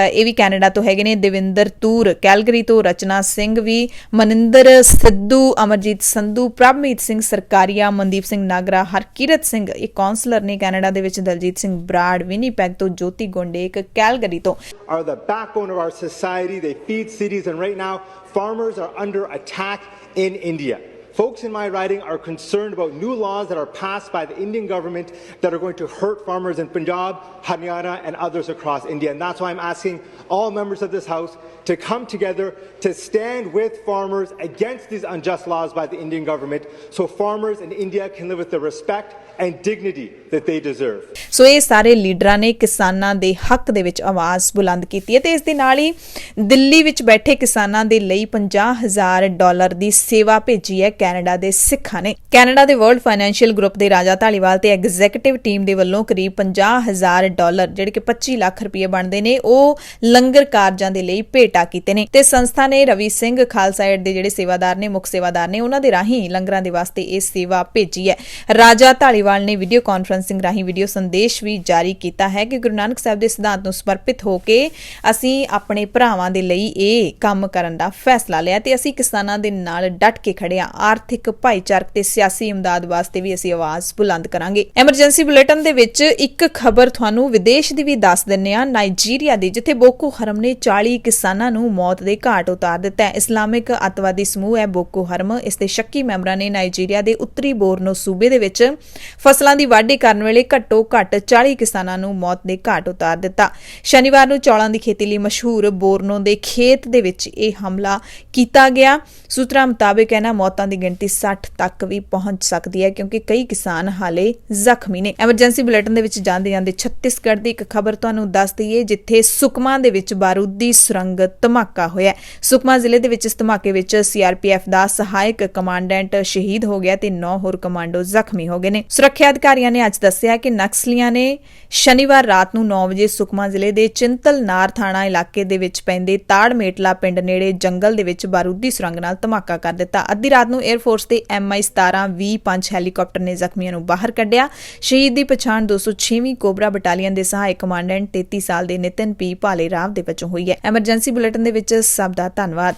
ਇਹ ਵੀ ਕੈਨੇਡਾ ਤੋਂ ਹੈਗੇ ਨੇ, ਦੇਵਿੰਦਰ ਤੂਰ ਕੈਲਗਰੀ ਤੋਂ, ਰਚਨਾ ਸਿੰਘ ਵੀ, ਮਨਿੰਦਰ ਸਿੱਧੂ, ਅਮਰਜੀਤ ਸੰਧੂ, ਪ੍ਰਭਮੀਤ ਸਿੰਘ ਸਰਕਾਰੀਆ, ਮਨਦੀਪ ਸਿੰਘ ਨਾਗਰਾ, ਹਰਕੀਰਤ ਸਿੰਘ ਇੱਕ ਕਾਉਂਸਲਰ ਨੇ ਕੈਨੇਡਾ ਦੇ ਵਿੱਚ, ਦਲਜੀਤ ਸਿੰਘ ਬਰਾੜ ਵਿਨੀਪੈਗ ਤੋਂ, ਜੋਤੀ ਗੋਂਡੇਕ ਕੈਲਗਰੀ ਤੋਂ। Are the backbone of our society. They feed cities, and right now farmers are under attack in India. Folks in my riding are concerned about new laws that are passed by the Indian government that are going to hurt farmers in Punjab, Haryana and others across India. And that's why I'm asking all members of this House to come together to stand with farmers against these unjust laws by the Indian government so farmers in India can live with the respect and dignity that they deserve. ਸੋ ਇਹ ਸਾਰੇ ਲੀਡਰਾਂ ਨੇ ਕਿਸਾਨਾਂ ਦੇ ਹੱਕ ਦੇ ਵਿੱਚ ਆਵਾਜ਼ ਬੁਲੰਦ ਕੀਤੀ ਹੈ ਤੇ ਇਸ ਦੇ ਨਾਲ ਹੀ ਦਿੱਲੀ ਵਿੱਚ ਬੈਠੇ ਕਿਸਾਨਾਂ ਦੇ ਲਈ $50,000 ਦੀ ਸੇਵਾ ਭੇਜੀ ਹੈ ਕੈਨੇਡਾ ਦੇ ਸਿੱਖਾਂ ਨੇ। ਕੈਨੇਡਾ ਦੇ ਵਰਲਡ ਫਾਈਨੈਂਸ਼ੀਅਲ ਗਰੁੱਪ ਦੇ ਰਾਜਾ ਢਾਲੀਵਾਲ ਤੇ ਐਗਜ਼ੀਕਿਊਟਿਵ ਟੀਮ ਦੇ ਵੱਲੋਂ ਕਰੀਬ $50,000 ਜਿਹੜੇ ਕਿ 25 ਲੱਖ ਰੁਪਏ ਬਣਦੇ ਨੇ ਉਹ ਲੰਗਰ ਕਾਰਜਾਂ ਦੇ ਲਈ ਭੇਟਾ ਕੀਤੇ ਨੇ ਤੇ ਸੰਸਥਾ ਨੇ ਰਵੀ ਸਿੰਘ ਖਾਲਸਾ ਏਡ ਦੇ ਜਿਹੜੇ ਸੇਵਾਦਾਰ ਨੇ ਮੁੱਖ ਸੇਵਾਦਾਰ ਨੇ ਉਹਨਾਂ ਦੇ ਰਾਹੀਂ ਲੰਗਰਾਂ ਦੇ ਵਾਸਤੇ ਇਹ ਸੇਵਾ ਭੇਜੀ ਹੈ। ਰਾਜਾ ਢਾਲੀਵਾਲ ਨੇ ਵੀਡੀਓ ਕਾਨਫਰੰਸਿੰਗ ਰਾਹੀਂ ਵੀਡੀਓ ਸੰਦੇਸ਼ ਵੀ ਜਾਰੀ ਕੀਤਾ ਹੈ ਕਿ ਗੁਰੂ ਨਾਨਕ ਸਾਹਿਬ ਦੇ ਸਿਧਾਂਤ ਨੂੰ ਸਮਰਪਿਤ ਹੋ ਕੇ ਅਸੀਂ ਆਪਣੇ ਭਰਾਵਾਂ ਦੇ ਲਈ ਇਹ ਕੰਮ ਕਰਨ ਦਾ ਫੈਸਲਾ ਲਿਆ ਤੇ ਅਸੀਂ ਕਿਸਾਨਾਂ ਦੇ ਨਾਲ ਡਟ ਕੇ ਖੜੇ ਹਾਂ। ਆਰਥਿਕ ਭਾਈਚਾਰਕ ਤੇ ਸਿਆਸੀ ਇਮਦਾਦ ਵਾਸਤੇ ਵੀ ਅਸੀਂ ਆਵਾਜ਼ ਬੁਲੰਦ ਕਰਾਂਗੇ। ਐਮਰਜੈਂਸੀ ਬੁਲੇਟਿਨ ਦੇ ਵਿੱਚ ਇੱਕ ਖਬਰ ਤੁਹਾਨੂੰ ਵਿਦੇਸ਼ ਦੀ ਵੀ ਦੱਸ ਦਿੰਨੇ ਆ। ਨਾਈਜੀਰੀਆ ਦੀ ਜਿੱਥੇ ਬੋਕੋ ਹਰਮ ਨੇ 40 ਕਿਸਾਨਾਂ ਨੂੰ ਮੌਤ ਦੇ ਘਾਟ ਉਤਾਰ ਦਿੱਤਾ ਹੈ। ਇਸਲਾਮਿਕ ਅੱਤਵਾਦੀ ਸਮੂਹ ਹੈ ਬੋਕੋ ਹਰਮ। ਇਸ ਦੇ ਸ਼ੱਕੀ ਮੈਂਬਰਾਂ ਨੇ ਨਾਈਜੀਰੀਆ ਦੇ ਉੱਤਰੀ ਬੋਰਨੋ ਸੂਬੇ ਦੇ ਵਿੱਚ ਫਸਲਾਂ ਦੀ ਵਾਢੀ ਕਰਨ ਵੇਲੇ ਘੱਟੋ ਘੱਟ 40 ਕਿਸਾਨਾਂ ਨੂੰ ਮੌਤ ਦੇ ਘਾਟ ਉਤਾਰ ਦਿੱਤਾ। ਸ਼ਨੀਵਾਰ ਨੂੰ ਚੌਲਾਂ ਦੀ ਖੇਤੀ ਲਈ ਮਸ਼ਹੂਰ ਬੋਰਨੋ ਦੇ ਖੇਤ ਦੇ ਵਿੱਚ ਇਹ ਹਮਲਾ ਕੀਤਾ ਗਿਆ। ਸੂਤਰਾਂ ਮੁਤਾਬਕ ਇਹਨਾਂ ਮੌਤਾਂ ਦੀ ਗਿਣਤੀ 60 ਤੱਕ ਵੀ ਪਹੁੰਚ ਸਕਦੀ ਹੈ ਕਿਉਂਕਿ ਕਈ ਕਿਸਾਨ ਹਾਲੇ ਜ਼ਖਮੀ ਨੇ। ਐਮਰਜੈਂਸੀ ਬੁਲੇਟਿਨ ਦੇ ਵਿੱਚ ਜਾਂਦੇ ਛੱਤੀਸਗੜ੍ਹ ਦੀ ਇੱਕ ਖਬਰ ਤੁਹਾਨੂੰ ਦੱਸ ਦਈਏ ਜਿੱਥੇ ਸੁਕਮਾ ਦੇ ਵਿੱਚ ਬਾਰੂਦੀ ਸੁਰੰਗ ਧਮਾਕਾ ਹੋਇਆ। ਸੁਕਮਾ ਜ਼ਿਲ੍ਹੇ ਦੇ ਵਿੱਚ ਇਸ ਧਮਾਕੇ ਵਿੱਚ ਸੀਆਰਪੀਐਫ ਦਾ ਸਹਾਇਕ ਕਮਾਂਡੈਂਟ ਸ਼ਹੀਦ ਹੋ ਗਿਆ ਤੇ 9 ਹੋਰ ਕਮਾਂਡੋ ਜ਼ਖਮੀ ਹੋ ਗਏ ਨੇ। ਸੁਰੱਖਿਆ ਅਧਿਕਾਰੀਆਂ ਨੇ ਅੱਜ ਦੱਸਿਆ ਕਿ ਨਕਸਲੀਆਂ ਨੇ ਸ਼ਨੀਵਾਰ ਰਾਤ ਨੂੰ 9 ਵਜੇ ਸੁਕਮਾ ਜ਼ਿਲ੍ਹੇ ਦੇ ਚਿੰਤਲਨਾਰ ਥਾਣਾ ਇਲਾਕੇ ਦੇ ਵਿੱਚ ਪੈਂਦੇ ਤਾੜਮੇਟਲਾ ਪਿੰਡ ਨੇੜੇ ਜੰਗਲ ਦੇ ਵਿੱਚ ਬਾਰੂਦੀ ਸੁਰੰਗ ਨਾਲ ਧਮਾਕਾ ਕਰ ਦਿੱਤਾ। ਅੱਧੀ ਰਾਤ ਨੂੰ 에ਅਰਫੋਰਸ ਦੇ MI-17 V5 ਹੈਲੀਕਾਪਟਰ ਨੇ ਜ਼ਖਮੀਆਂ ਨੂੰ ਬਾਹਰ ਕੱਢਿਆ। ਸ਼ਹੀਦ ਦੀ ਪਛਾਣ 206ਵੀਂ ਕੋਬਰਾ ਬਟਾਲੀਅਨ ਦੇ ਸਹਾਇਕ ਕਮਾਂਡੈਂਟ 33 ਸਾਲ ਦੇ ਨਿਤਿਨ ਪੀ ਭਾਲੇ ਰਾਵ ਦੇ ਵਜੋਂ ਹੋਈ ਹੈ। ਐਮਰਜੈਂਸੀ ਬੁਲੇਟਿਨ ਦੇ ਵਿੱਚ ਸਭ ਦਾ ਧੰਨਵਾਦ।